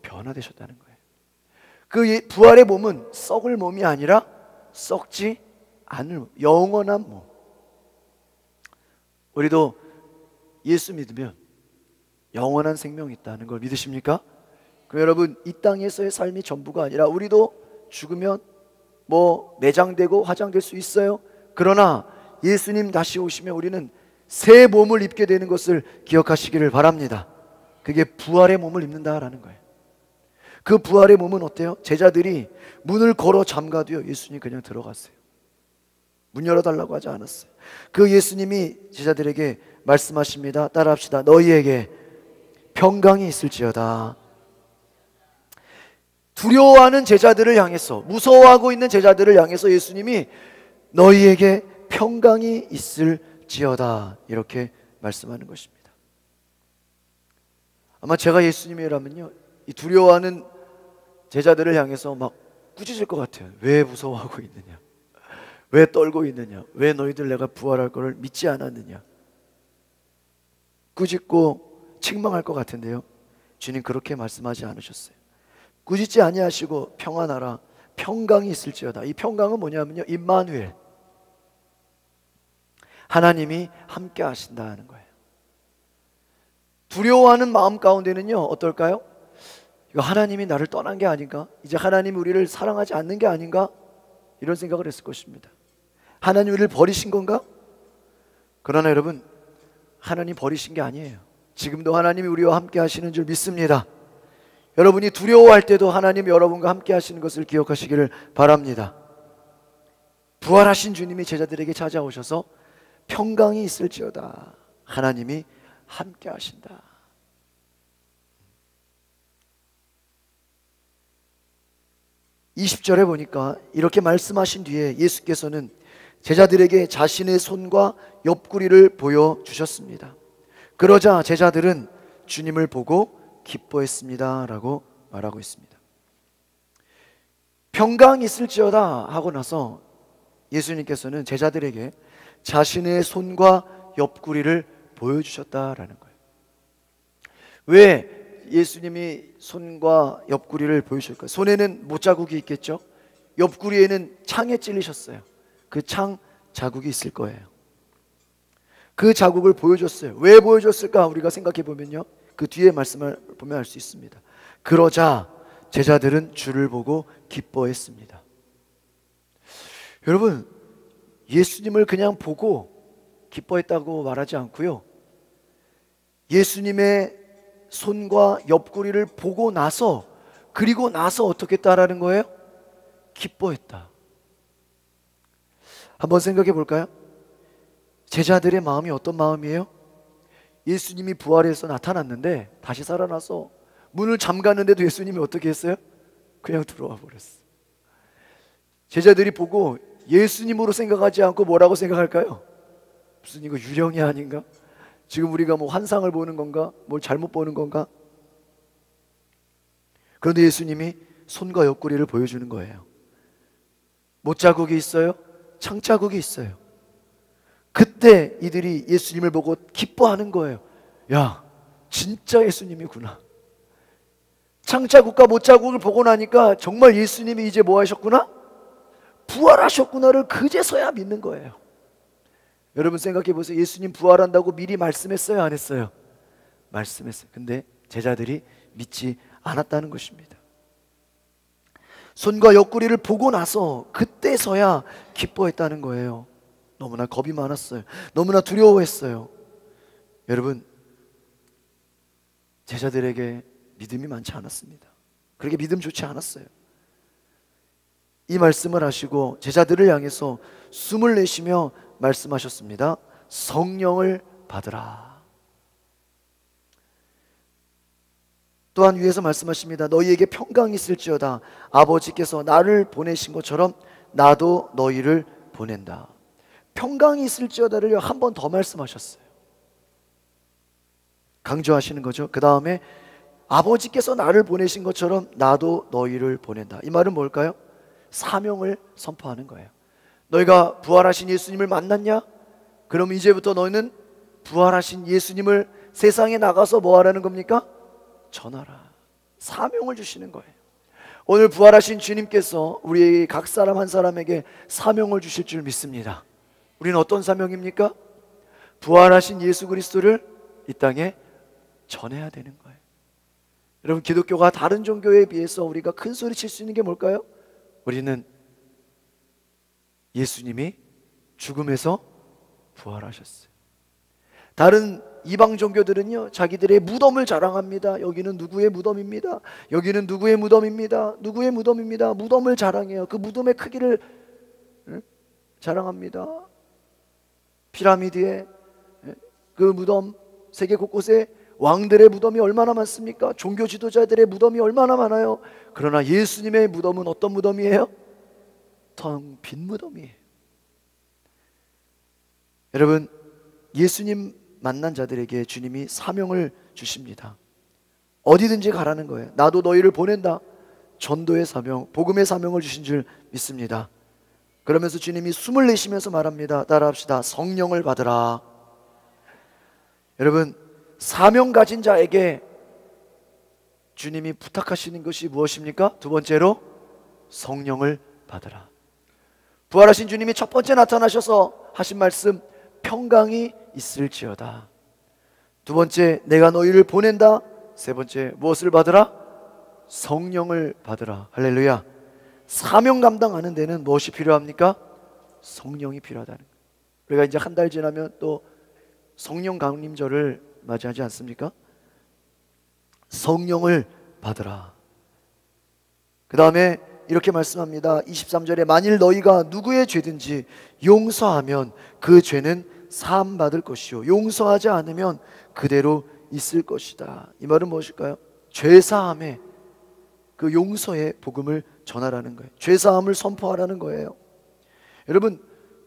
변화되셨다는 거예요. 그 부활의 몸은 썩을 몸이 아니라 썩지 않을 몸, 영원한 몸. 우리도 예수 믿으면 영원한 생명이 있다는 걸 믿으십니까? 그럼 여러분, 이 땅에서의 삶이 전부가 아니라 우리도 죽으면 뭐 매장되고 화장될 수 있어요. 그러나 예수님 다시 오시면 우리는 새 몸을 입게 되는 것을 기억하시기를 바랍니다. 그게 부활의 몸을 입는다라는 거예요. 그 부활의 몸은 어때요? 제자들이 문을 걸어 잠가도요 예수님 그냥 들어갔어요. 문 열어달라고 하지 않았어요. 그 예수님이 제자들에게 말씀하십니다. 따라합시다. 너희에게 평강이 있을지어다. 두려워하는 제자들을 향해서, 무서워하고 있는 제자들을 향해서 예수님이 너희에게 평강이 있을지어다 이렇게 말씀하는 것입니다. 아마 제가 예수님이라면요 이 두려워하는 제자들을 향해서 막 꾸짖을 것 같아요. 왜 무서워하고 있느냐? 왜 떨고 있느냐? 왜 너희들 내가 부활할 것을 믿지 않았느냐? 꾸짖고 책망할 것 같은데요, 주님 그렇게 말씀하지 않으셨어요. 꾸짖지 아니하시고 평안하라, 평강이 있을지어다. 이 평강은 뭐냐면요, 임마누엘, 하나님이 함께 하신다는 거예요. 두려워하는 마음 가운데는요 어떨까요? 이거 하나님이 나를 떠난 게 아닌가? 이제 하나님이 우리를 사랑하지 않는 게 아닌가? 이런 생각을 했을 것입니다. 하나님 우리를 버리신 건가? 그러나 여러분, 하나님 버리신 게 아니에요. 지금도 하나님이 우리와 함께 하시는 줄 믿습니다. 여러분이 두려워할 때도 하나님 여러분과 함께 하시는 것을 기억하시기를 바랍니다. 부활하신 주님이 제자들에게 찾아오셔서 평강이 있을지어다, 하나님이 함께 하신다. 20절에 보니까 이렇게 말씀하신 뒤에 예수께서는 제자들에게 자신의 손과 옆구리를 보여주셨습니다. 그러자 제자들은 주님을 보고 기뻐했습니다 라고 말하고 있습니다. 평강이 있을지어다 하고 나서 예수님께서는 제자들에게 자신의 손과 옆구리를 보여주셨다라는 거예요. 왜 예수님이 손과 옆구리를 보여주실까요? 손에는 못자국이 있겠죠. 옆구리에는 창에 찔리셨어요. 그 창 자국이 있을 거예요. 그 자국을 보여줬어요. 왜 보여줬을까? 우리가 생각해 보면요, 그 뒤에 말씀을 보면 알 수 있습니다. 그러자 제자들은 주를 보고 기뻐했습니다. 여러분, 예수님을 그냥 보고 기뻐했다고 말하지 않고요, 예수님의 손과 옆구리를 보고 나서, 그리고 나서 어떻게 했다라는 거예요? 기뻐했다. 한번 생각해 볼까요? 제자들의 마음이 어떤 마음이에요? 예수님이 부활해서 나타났는데 다시 살아나서 문을 잠갔는데도 예수님이 어떻게 했어요? 그냥 들어와 버렸어. 제자들이 보고 예수님으로 생각하지 않고 뭐라고 생각할까요? 무슨 이거 유령이 아닌가? 지금 우리가 뭐 환상을 보는 건가? 뭘 잘못 보는 건가? 그런데 예수님이 손과 옆구리를 보여주는 거예요. 못자국이 있어요? 창자국이 있어요. 그때 이들이 예수님을 보고 기뻐하는 거예요. 야, 진짜 예수님이구나. 창자국과 못자국을 보고 나니까 정말 예수님이 이제 뭐 하셨구나? 부활하셨구나를 그제서야 믿는 거예요. 여러분 생각해 보세요. 예수님 부활한다고 미리 말씀했어요? 안 했어요? 말씀했어요. 근데 제자들이 믿지 않았다는 것입니다. 손과 옆구리를 보고 나서 그때서야 기뻐했다는 거예요. 너무나 겁이 많았어요. 너무나 두려워했어요. 여러분, 제자들에게 믿음이 많지 않았습니다. 그렇게 믿음 좋지 않았어요. 이 말씀을 하시고 제자들을 향해서 숨을 내쉬며 말씀하셨습니다. 성령을 받으라. 또한 위에서 말씀하십니다. 너희에게 평강이 있을지어다. 아버지께서 나를 보내신 것처럼 나도 너희를 보낸다. 평강이 있을지어다를 한 번 더 말씀하셨어요. 강조하시는 거죠. 그 다음에 아버지께서 나를 보내신 것처럼 나도 너희를 보낸다. 이 말은 뭘까요? 사명을 선포하는 거예요. 너희가 부활하신 예수님을 만났냐? 그럼 이제부터 너희는 부활하신 예수님을 세상에 나가서 뭐 하라는 겁니까? 전하라. 사명을 주시는 거예요. 오늘 부활하신 주님께서 우리 각 사람 한 사람에게 사명을 주실 줄 믿습니다. 우리는 어떤 사명입니까? 부활하신 예수 그리스도를 이 땅에 전해야 되는 거예요. 여러분, 기독교가 다른 종교에 비해서 우리가 큰 소리 칠 수 있는 게 뭘까요? 우리는 예수님이 죽음에서 부활하셨어요. 다른 이방 종교들은요, 자기들의 무덤을 자랑합니다. 여기는 누구의 무덤입니다. 여기는 누구의 무덤입니다. 누구의 무덤입니다. 무덤을 자랑해요. 그 무덤의 크기를 자랑합니다. 피라미드에 그 무덤, 세계 곳곳에 왕들의 무덤이 얼마나 많습니까? 종교 지도자들의 무덤이 얼마나 많아요. 그러나 예수님의 무덤은 어떤 무덤이에요? 텅 빈 무덤이에요. 여러분, 예수님 만난 자들에게 주님이 사명을 주십니다. 어디든지 가라는 거예요. 나도 너희를 보낸다. 전도의 사명, 복음의 사명을 주신 줄 믿습니다. 그러면서 주님이 숨을 내쉬면서 말합니다. 따라합시다. 성령을 받으라. 여러분, 사명 가진 자에게 주님이 부탁하시는 것이 무엇입니까? 두 번째로 성령을 받으라. 부활하신 주님이 첫 번째 나타나셔서 하신 말씀, 평강이 있을지어다. 두 번째, 내가 너희를 보낸다. 세 번째, 무엇을 받으라? 성령을 받으라. 할렐루야. 사명 감당하는 데는 무엇이 필요합니까? 성령이 필요하다는 거예요. 우리가 이제 한 달 지나면 또 성령 강림절을 맞이하지 않습니까? 성령을 받으라. 그 다음에 이렇게 말씀합니다. 23절에 만일 너희가 누구의 죄든지 용서하면 그 죄는 사함받을 것이요 용서하지 않으면 그대로 있을 것이다. 이 말은 무엇일까요? 죄사함의 그 용서의 복음을 전하라는 거예요. 죄사함을 선포하라는 거예요. 여러분,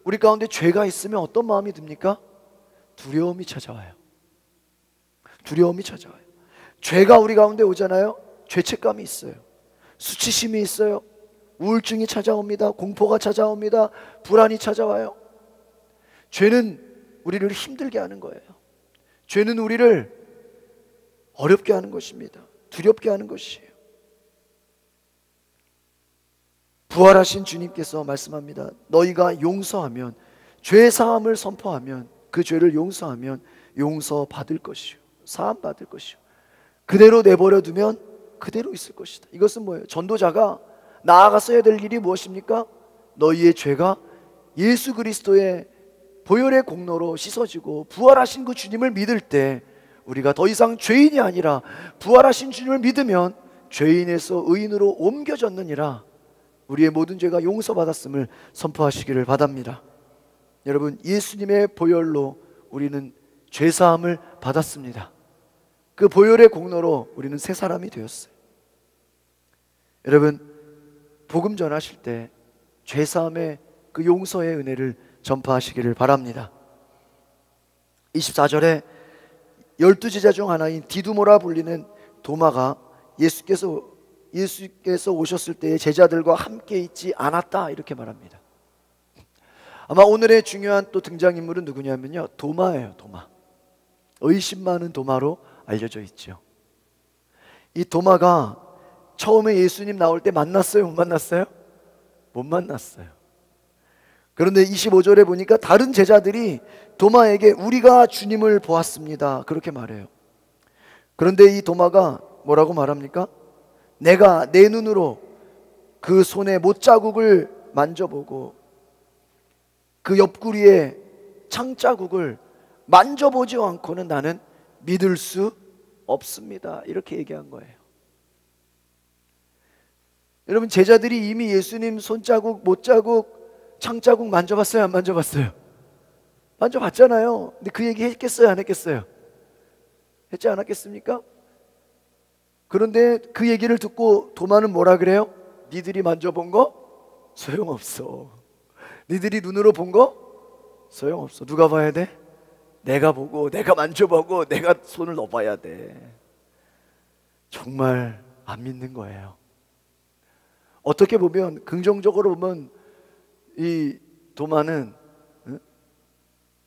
우리 가운데 죄가 있으면 어떤 마음이 듭니까? 두려움이 찾아와요. 두려움이 찾아와요. 죄가 우리 가운데 오잖아요. 죄책감이 있어요. 수치심이 있어요. 우울증이 찾아옵니다. 공포가 찾아옵니다. 불안이 찾아와요. 죄는 우리를 힘들게 하는 거예요. 죄는 우리를 어렵게 하는 것입니다. 두렵게 하는 것이에요. 부활하신 주님께서 말씀합니다. 너희가 용서하면, 죄사함을 선포하면 그 죄를 용서하면 용서받을 것이요, 사함 받을 것이요, 그대로 내버려 두면 그대로 있을 것이다. 이것은 뭐예요? 전도자가 나아가서 해야 될 일이 무엇입니까? 너희의 죄가 예수 그리스도의 보혈의 공로로 씻어지고 부활하신 그 주님을 믿을 때 우리가 더 이상 죄인이 아니라 부활하신 주님을 믿으면 죄인에서 의인으로 옮겨졌느니라. 우리의 모든 죄가 용서받았음을 선포하시기를 바랍니다. 여러분, 예수님의 보혈로 우리는 죄사함을 받았습니다. 그 보혈의 공로로 우리는 새 사람이 되었어요. 여러분, 복음 전하실 때 죄사함의 그 용서의 은혜를 전파하시기를 바랍니다. 24절에 12제자 중 하나인 디두모라 불리는 도마가 예수께서 오셨을 때에 제자들과 함께 있지 않았다, 이렇게 말합니다. 아마 오늘의 중요한 또 등장인물은 누구냐면요, 도마예요. 도마. 의심 많은 도마로 알려져 있죠. 이 도마가 처음에 예수님 나올 때 만났어요? 못 만났어요? 못 만났어요. 그런데 25절에 보니까 다른 제자들이 도마에게 우리가 주님을 보았습니다, 그렇게 말해요. 그런데 이 도마가 뭐라고 말합니까? 내가 내 눈으로 그 손의 못자국을 만져보고 그 옆구리에 창자국을 만져보지 않고는 나는 믿을 수 없습니다, 이렇게 얘기한 거예요. 여러분, 제자들이 이미 예수님 손자국, 못자국, 창자국 만져봤어요? 안 만져봤어요? 만져봤잖아요. 근데 그 얘기 했겠어요? 안 했겠어요? 했지 않았겠습니까? 그런데 그 얘기를 듣고 도마는 뭐라 그래요? 니들이 만져본 거 소용없어. 니들이 눈으로 본 거 소용없어. 누가 봐야 돼? 내가 보고, 내가 만져보고, 내가 손을 넣어봐야 돼. 정말 안 믿는 거예요. 어떻게 보면, 긍정적으로 보면 이 도마는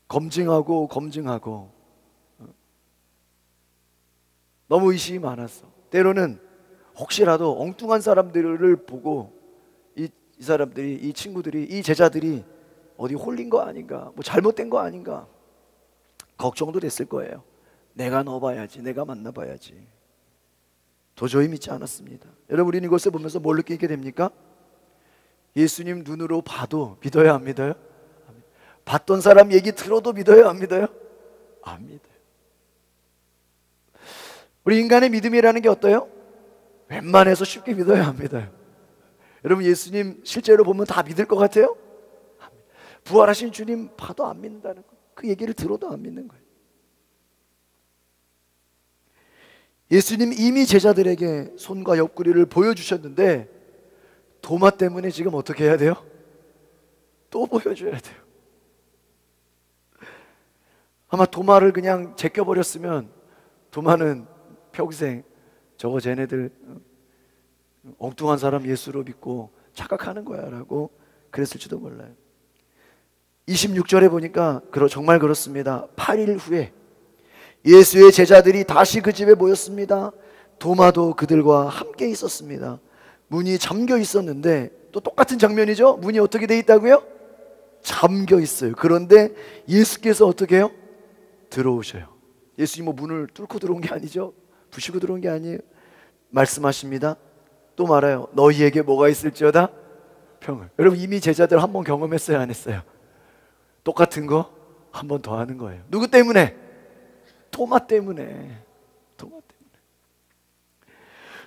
검증하고 너무 의심이 많았어. 때로는 혹시라도 엉뚱한 사람들을 보고 이 사람들이, 이 친구들이, 이 제자들이 어디 홀린 거 아닌가, 뭐 잘못된 거 아닌가 걱정도 됐을 거예요. 내가 넣어봐야지, 내가 만나봐야지. 도저히 믿지 않았습니다. 여러분, 우리는 이것을 보면서 뭘 느끼게 됩니까? 예수님 눈으로 봐도 믿어요, 안 믿어요? 봤던 사람 얘기 들어도 믿어요, 안 믿어요? 안 믿어요. 우리 인간의 믿음이라는 게 어때요? 웬만해서 쉽게 믿어요, 안 믿어요? 여러분, 예수님 실제로 보면 다 믿을 것 같아요? 부활하신 주님 봐도 안 믿는다는 거, 그 얘기를 들어도 안 믿는 거예요. 예수님 이미 제자들에게 손과 옆구리를 보여주셨는데 도마 때문에 지금 어떻게 해야 돼요? 또 보여줘야 돼요. 아마 도마를 그냥 제껴버렸으면 도마는 평생 저거 쟤네들 엉뚱한 사람 예수로 믿고 착각하는 거야 라고 그랬을지도 몰라요. 26절에 보니까 정말 그렇습니다. 8일 후에 예수의 제자들이 다시 그 집에 모였습니다. 도마도 그들과 함께 있었습니다. 문이 잠겨 있었는데, 또 똑같은 장면이죠. 문이 어떻게 돼 있다고요? 잠겨 있어요. 그런데 예수께서 어떻게 해요? 들어오셔요. 예수님 뭐 문을 뚫고 들어온 게 아니죠. 부시고 들어온 게 아니에요. 말씀하십니다. 또 말해요. 너희에게 뭐가 있을지어다? 평을. 여러분, 이미 제자들 한 번 경험했어요, 안 했어요? 똑같은 거 한 번 더 하는 거예요. 누구 때문에? 도마 때문에.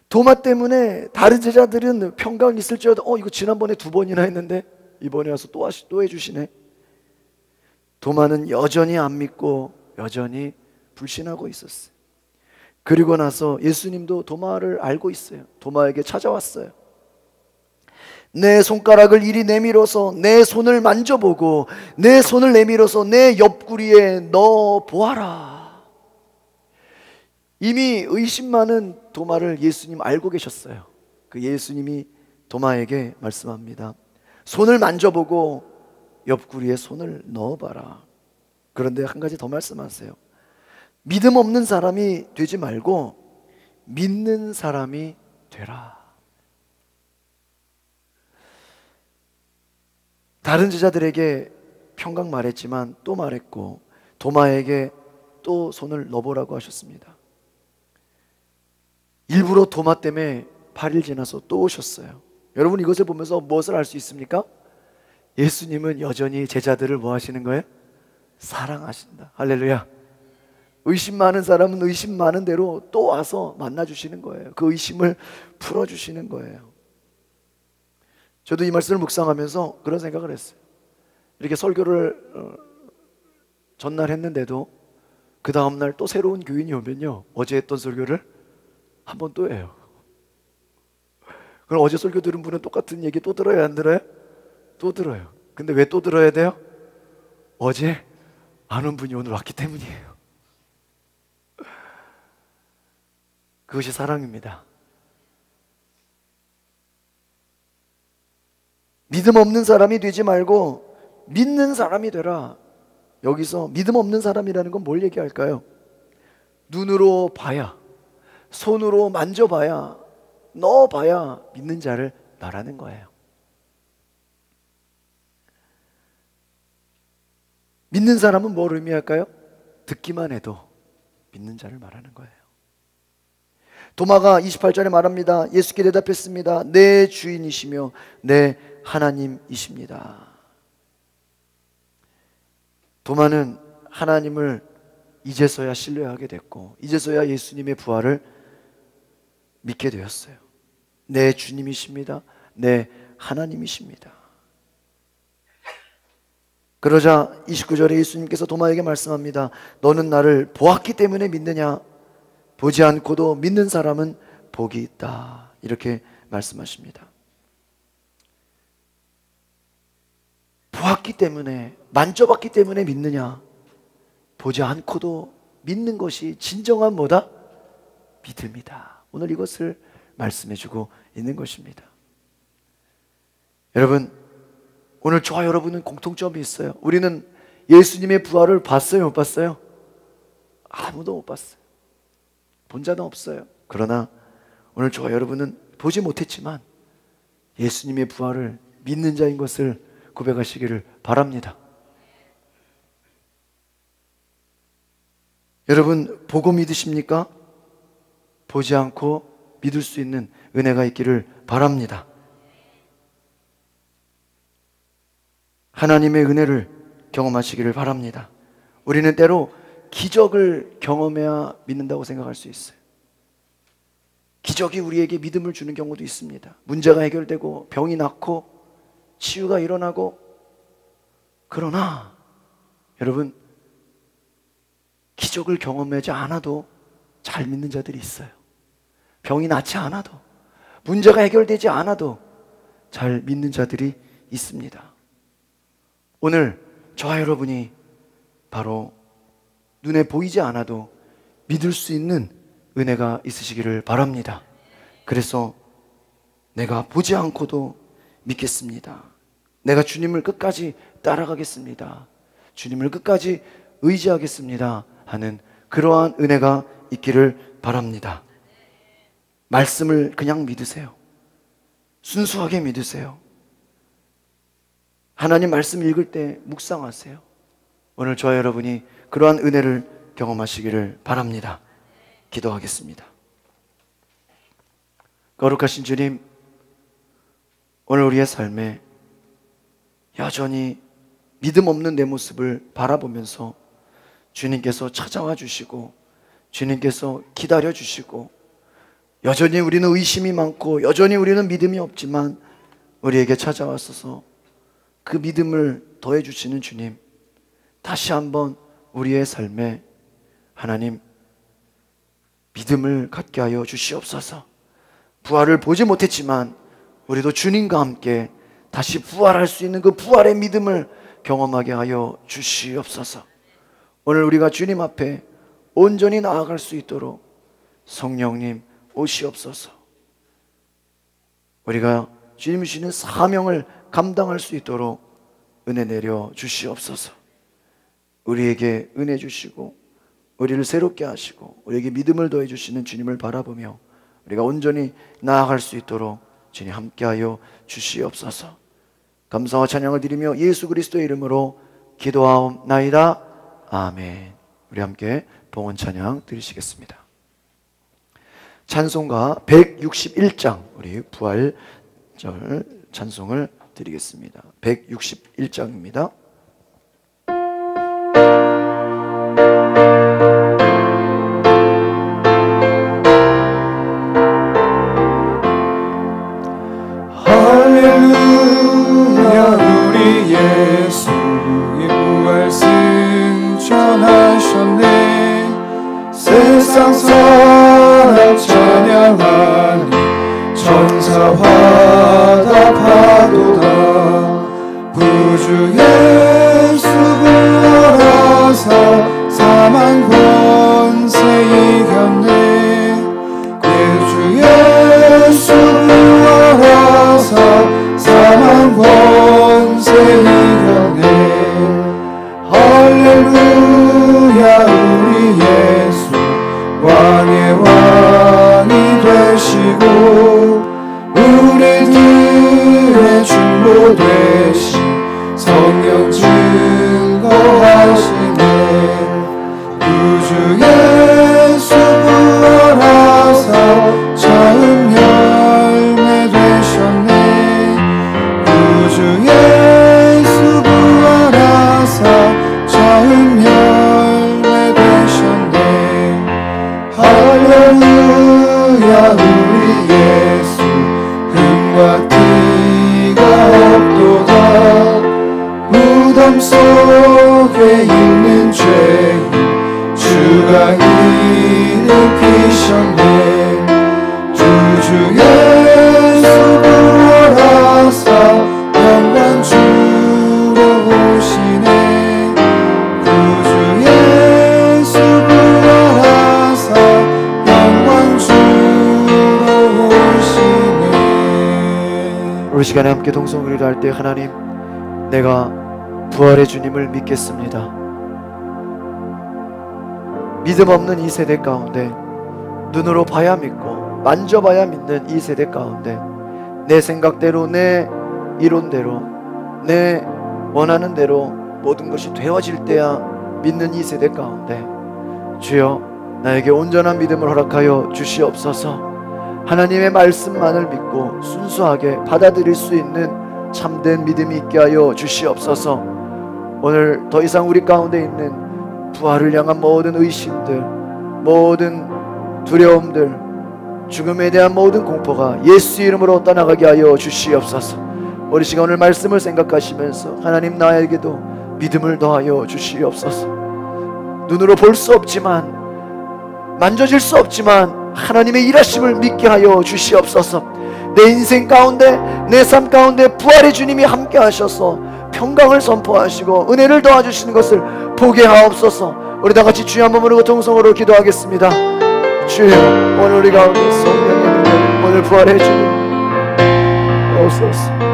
도마 때문에 다른 제자들은 평강 있을지어다. 이거 지난번에 2번이나 했는데 이번에 와서 또 해주시네. 도마는 여전히 안 믿고 여전히 불신하고 있었어요. 그리고 나서 예수님도 도마를 알고 있어요. 도마에게 찾아왔어요. 내 손가락을 이리 내밀어서 내 손을 만져보고 내 손을 내밀어서 내 옆구리에 넣어 보아라. 이미 의심 많은 도마를 예수님 알고 계셨어요. 그 예수님이 도마에게 말씀합니다. 손을 만져보고 옆구리에 손을 넣어봐라. 그런데 한 가지 더 말씀하세요. 믿음 없는 사람이 되지 말고 믿는 사람이 되라. 다른 제자들에게 평강 말했지만 또 말했고, 도마에게 또 손을 넣어보라고 하셨습니다. 일부러 도마 때문에 8일 지나서 또 오셨어요. 여러분, 이것을 보면서 무엇을 알 수 있습니까? 예수님은 여전히 제자들을 뭐 하시는 거예요? 사랑하신다. 할렐루야. 의심 많은 사람은 의심 많은 대로 또 와서 만나주시는 거예요. 그 의심을 풀어주시는 거예요. 저도 이 말씀을 묵상하면서 그런 생각을 했어요. 이렇게 설교를 전날 했는데도 그 다음날 또 새로운 교인이 오면요, 어제 했던 설교를 한 번 또 해요. 그럼 어제 설교 들은 분은 똑같은 얘기 또 들어요, 안 들어요? 또 들어요. 근데 왜 또 들어야 돼요? 어제 아는 분이 오늘 왔기 때문이에요. 그것이 사랑입니다. 믿음 없는 사람이 되지 말고 믿는 사람이 되라. 여기서 믿음 없는 사람이라는 건 뭘 얘기할까요? 눈으로 봐야, 손으로 만져봐야, 넣어봐야 믿는 자를 말하는 거예요. 믿는 사람은 뭘 의미할까요? 듣기만 해도 믿는 자를 말하는 거예요. 도마가 28절에 말합니다. 예수께 대답했습니다. 내 주인이시며 내 하나님이십니다. 도마는 하나님을 이제서야 신뢰하게 됐고, 이제서야 예수님의 부활을 믿게 되었어요. 내 주님이십니다. 내 하나님이십니다. 그러자 29절에 예수님께서 도마에게 말씀합니다. 너는 나를 보았기 때문에 믿느냐? 보지 않고도 믿는 사람은 복이 있다. 이렇게 말씀하십니다. 보았기 때문에, 만져봤기 때문에 믿느냐? 보지 않고도 믿는 것이 진정한 뭐다? 믿음이다. 오늘 이것을 말씀해주고 있는 것입니다. 여러분, 오늘 저와 여러분은 공통점이 있어요. 우리는 예수님의 부활을 봤어요, 못 봤어요? 아무도 못 봤어요. 본 자는 없어요. 그러나 오늘 저와 여러분은 보지 못했지만 예수님의 부활을 믿는 자인 것을 고백하시기를 바랍니다. 여러분, 보고 믿으십니까? 보지 않고 믿을 수 있는 은혜가 있기를 바랍니다. 하나님의 은혜를 경험하시기를 바랍니다. 우리는 때로 기적을 경험해야 믿는다고 생각할 수 있어요. 기적이 우리에게 믿음을 주는 경우도 있습니다. 문제가 해결되고 병이 낫고 치유가 일어나고. 그러나 여러분, 기적을 경험하지 않아도 잘 믿는 자들이 있어요. 병이 낫지 않아도, 문제가 해결되지 않아도 잘 믿는 자들이 있습니다. 오늘 저와 여러분이 바로 눈에 보이지 않아도 믿을 수 있는 은혜가 있으시기를 바랍니다. 그래서 내가 보지 않고도 믿겠습니다. 내가 주님을 끝까지 따라가겠습니다. 주님을 끝까지 의지하겠습니다 하는 그러한 은혜가 있기를 바랍니다. 말씀을 그냥 믿으세요. 순수하게 믿으세요. 하나님 말씀 읽을 때 묵상하세요. 오늘 저와 여러분이 그러한 은혜를 경험하시기를 바랍니다. 기도하겠습니다. 거룩하신 주님, 오늘 우리의 삶에 여전히 믿음 없는 내 모습을 바라보면서 주님께서 찾아와 주시고, 주님께서 기다려 주시고, 여전히 우리는 의심이 많고 여전히 우리는 믿음이 없지만 우리에게 찾아와서 그 믿음을 더해 주시는 주님, 다시 한번 우리의 삶에 하나님 믿음을 갖게 하여 주시옵소서. 부활을 보지 못했지만 우리도 주님과 함께 다시 부활할 수 있는 그 부활의 믿음을 경험하게 하여 주시옵소서. 오늘 우리가 주님 앞에 온전히 나아갈 수 있도록 성령님 오시옵소서. 우리가 주님 주시는 사명을 감당할 수 있도록 은혜 내려 주시옵소서. 우리에게 은혜 주시고 우리를 새롭게 하시고 우리에게 믿음을 더해 주시는 주님을 바라보며 우리가 온전히 나아갈 수 있도록 주님 함께하여 주시옵소서. 감사와 찬양을 드리며 예수 그리스도의 이름으로 기도하옵나이다. 아멘. 우리 함께 봉헌 찬양 드리시겠습니다. 찬송가 161장 우리 부활절 찬송을 드리겠습니다. 161장입니다. 할렐루야 우리 예수의 부활 승천하셨네. 세상 사람 찬양하니 천사와 답하도다. 구주 예수 부활하사 사망 권세 이겼네. 구주 예수 부활하사 사망 권세 이겼네. 할렐루야 우리 예수 왕의 왕이 되시고 우리들의 중보 되신 성령 증거하시네. 구주 예수 부활하사 처음 열매 되셨네. 구주 예수 부활하사 처음 열매 되셨네. 할렐루야 우리 예수 흠과 티가 없도다. 무덤 속에 있는 죄인 주가 일으키셨네. 주주 예수 부활하사 영광 주러 오시네. 구주 예수 부활하사 영광 주러 오시네. 우리 시간에 함께 동성으로 할 때 하나님, 내가 부활의 주님을 믿겠습니다. 믿음 없는 이 세대 가운데, 눈으로 봐야 믿고 만져봐야 믿는 이 세대 가운데, 내 생각대로, 내 이론대로, 내 원하는 대로 모든 것이 되어질 때야 믿는 이 세대 가운데, 주여 나에게 온전한 믿음을 허락하여 주시옵소서. 하나님의 말씀만을 믿고 순수하게 받아들일 수 있는 참된 믿음이 있게 하여 주시옵소서. 오늘 더 이상 우리 가운데 있는 부활을 향한 모든 의심들, 모든 두려움들, 죽음에 대한 모든 공포가 예수 이름으로 떠나가게 하여 주시옵소서. 우리 시간 오늘 말씀을 생각하시면서 하나님, 나에게도 믿음을 더하여 주시옵소서. 눈으로 볼 수 없지만, 만져질 수 없지만 하나님의 일하심을 믿게 하여 주시옵소서. 내 인생 가운데, 내 삶 가운데 부활의 주님이 함께 하셔서 평강을 선포하시고 은혜를 도와주시는 것을 보게 하옵소서. 우리 다 같이 주여 한번 부르고 통성으로 기도하겠습니다. 주여, 오늘 우리 가운데 성령의 능력, 오늘 부활의 주님 오소서.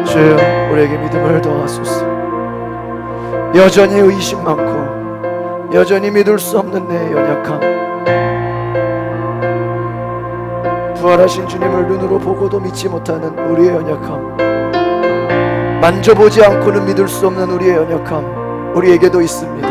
주여, 우리에게 믿음을 더하소서. 여전히 의심 많고 여전히 믿을 수 없는 내 연약함, 부활하신 주님을 눈으로 보고도 믿지 못하는 우리의 연약함, 만져보지 않고는 믿을 수 없는 우리의 연약함 우리에게도 있습니다.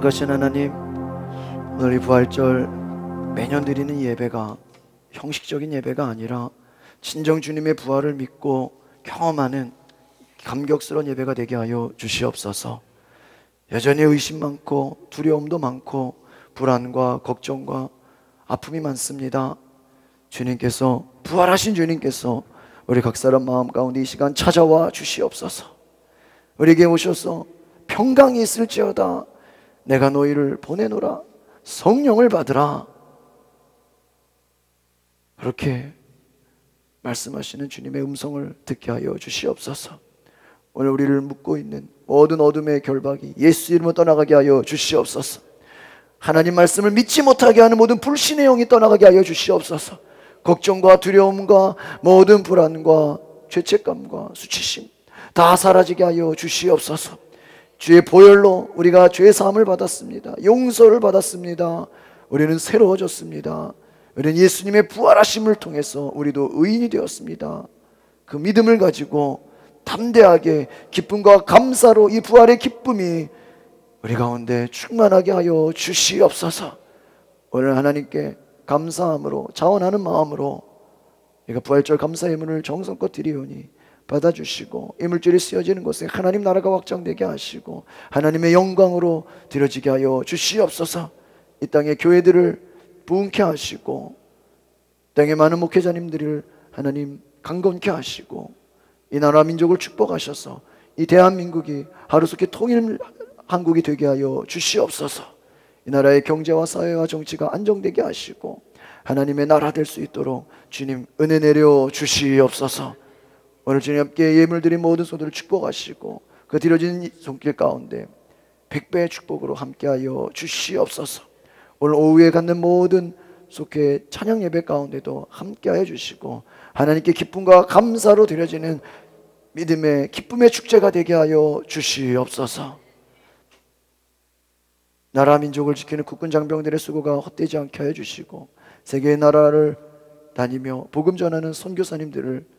거룩하신 하나님, 오늘 이 부활절 매년 드리는 예배가 형식적인 예배가 아니라 진정 주님의 부활을 믿고 경험하는 감격스러운 예배가 되게 하여 주시옵소서. 여전히 의심 많고 두려움도 많고 불안과 걱정과 아픔이 많습니다. 주님께서, 부활하신 주님께서 우리 각 사람 마음 가운데 이 시간 찾아와 주시옵소서. 우리에게 오셔서 평강이 있을지어다 내가 너희를 보내노라, 성령을 받으라, 그렇게 말씀하시는 주님의 음성을 듣게 하여 주시옵소서. 오늘 우리를 묶고 있는 모든 어둠의 결박이 예수 이름으로 떠나가게 하여 주시옵소서. 하나님 말씀을 믿지 못하게 하는 모든 불신의 영이 떠나가게 하여 주시옵소서. 걱정과 두려움과 모든 불안과 죄책감과 수치심 다 사라지게 하여 주시옵소서. 주의 보혈로 우리가 죄 사함을 받았습니다. 용서를 받았습니다. 우리는 새로워졌습니다. 우리는 예수님의 부활하심을 통해서 우리도 의인이 되었습니다. 그 믿음을 가지고 담대하게 기쁨과 감사로 이 부활의 기쁨이 우리 가운데 충만하게 하여 주시옵소서. 오늘 하나님께 감사함으로, 자원하는 마음으로 우리가 부활절 감사의 문을 정성껏 드리오니 받아주시고, 이 물질이 쓰여지는 곳에 하나님 나라가 확장되게 하시고 하나님의 영광으로 드려지게 하여 주시옵소서. 이 땅의 교회들을 부흥케 하시고 땅의 많은 목회자님들을 하나님 강건케 하시고 이 나라 민족을 축복하셔서 이 대한민국이 하루속히 통일 한국이 되게 하여 주시옵소서. 이 나라의 경제와 사회와 정치가 안정되게 하시고 하나님의 나라 될 수 있도록 주님 은혜 내려 주시옵소서. 오늘 주님 함께 예물드린 모든 소들을 축복하시고 그 드려진 손길 가운데 100배의 축복으로 함께하여 주시옵소서. 오늘 오후에 갖는 모든 속해 찬양 예배 가운데도 함께하여 주시고 하나님께 기쁨과 감사로 드려지는 믿음의 기쁨의 축제가 되게 하여 주시옵소서. 나라 민족을 지키는 국군 장병들의 수고가 헛되지 않게 하여 주시고 세계의 나라를 다니며 복음 전하는 선교사님들을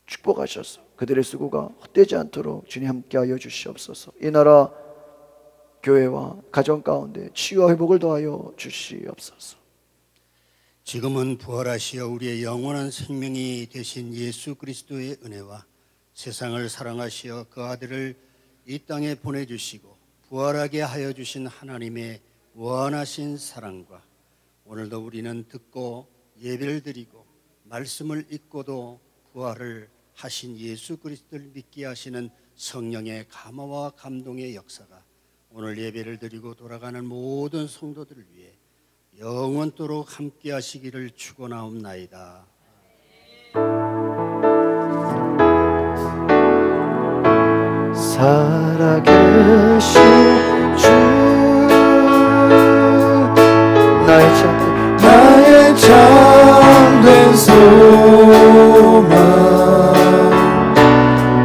축복하셔서 그들의 수고가 헛되지 않도록 주님 함께하여 주시옵소서. 이 나라 교회와 가정 가운데 치유와 회복을 더하여 주시옵소서. 지금은 부활하시어 우리의 영원한 생명이 되신 예수 그리스도의 은혜와 세상을 사랑하시어 그 아들을 이 땅에 보내주시고 부활하게 하여 주신 하나님의 무한하신 사랑과 오늘도 우리는 듣고 예배를 드리고 말씀을 읽고도 부활을 하신 예수 그리스도를 믿게 하시는 성령의 감화와 감동의 역사가 오늘 예배를 드리고 돌아가는 모든 성도들을 위해 영원토록 함께 하시기를 축원하옵나이다. 살아계신 주 나의 참된 소망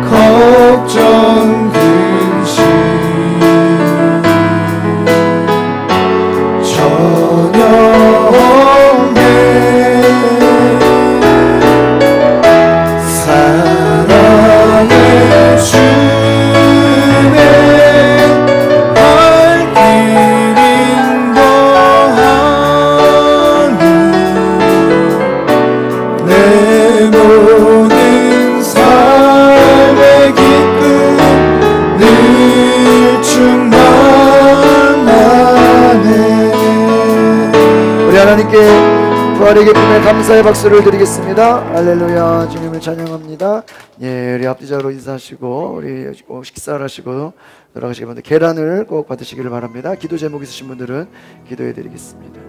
걱정 근심 전혀 없네 사랑의 주의 할 길 인도하니 내 모든 삶의 기쁨 늘 충만하네. 우리 하나님께 부활의 기쁨에 감사의 박수를 드리겠습니다. 할렐루야. 주님을 찬양합니다. 예, 우리 앞뒤자로 인사하시고 우리 식사를 하시고 돌아가시기 바랍니다. 계란을 꼭 받으시기를 바랍니다. 기도 제목 있으신 분들은 기도해 드리겠습니다.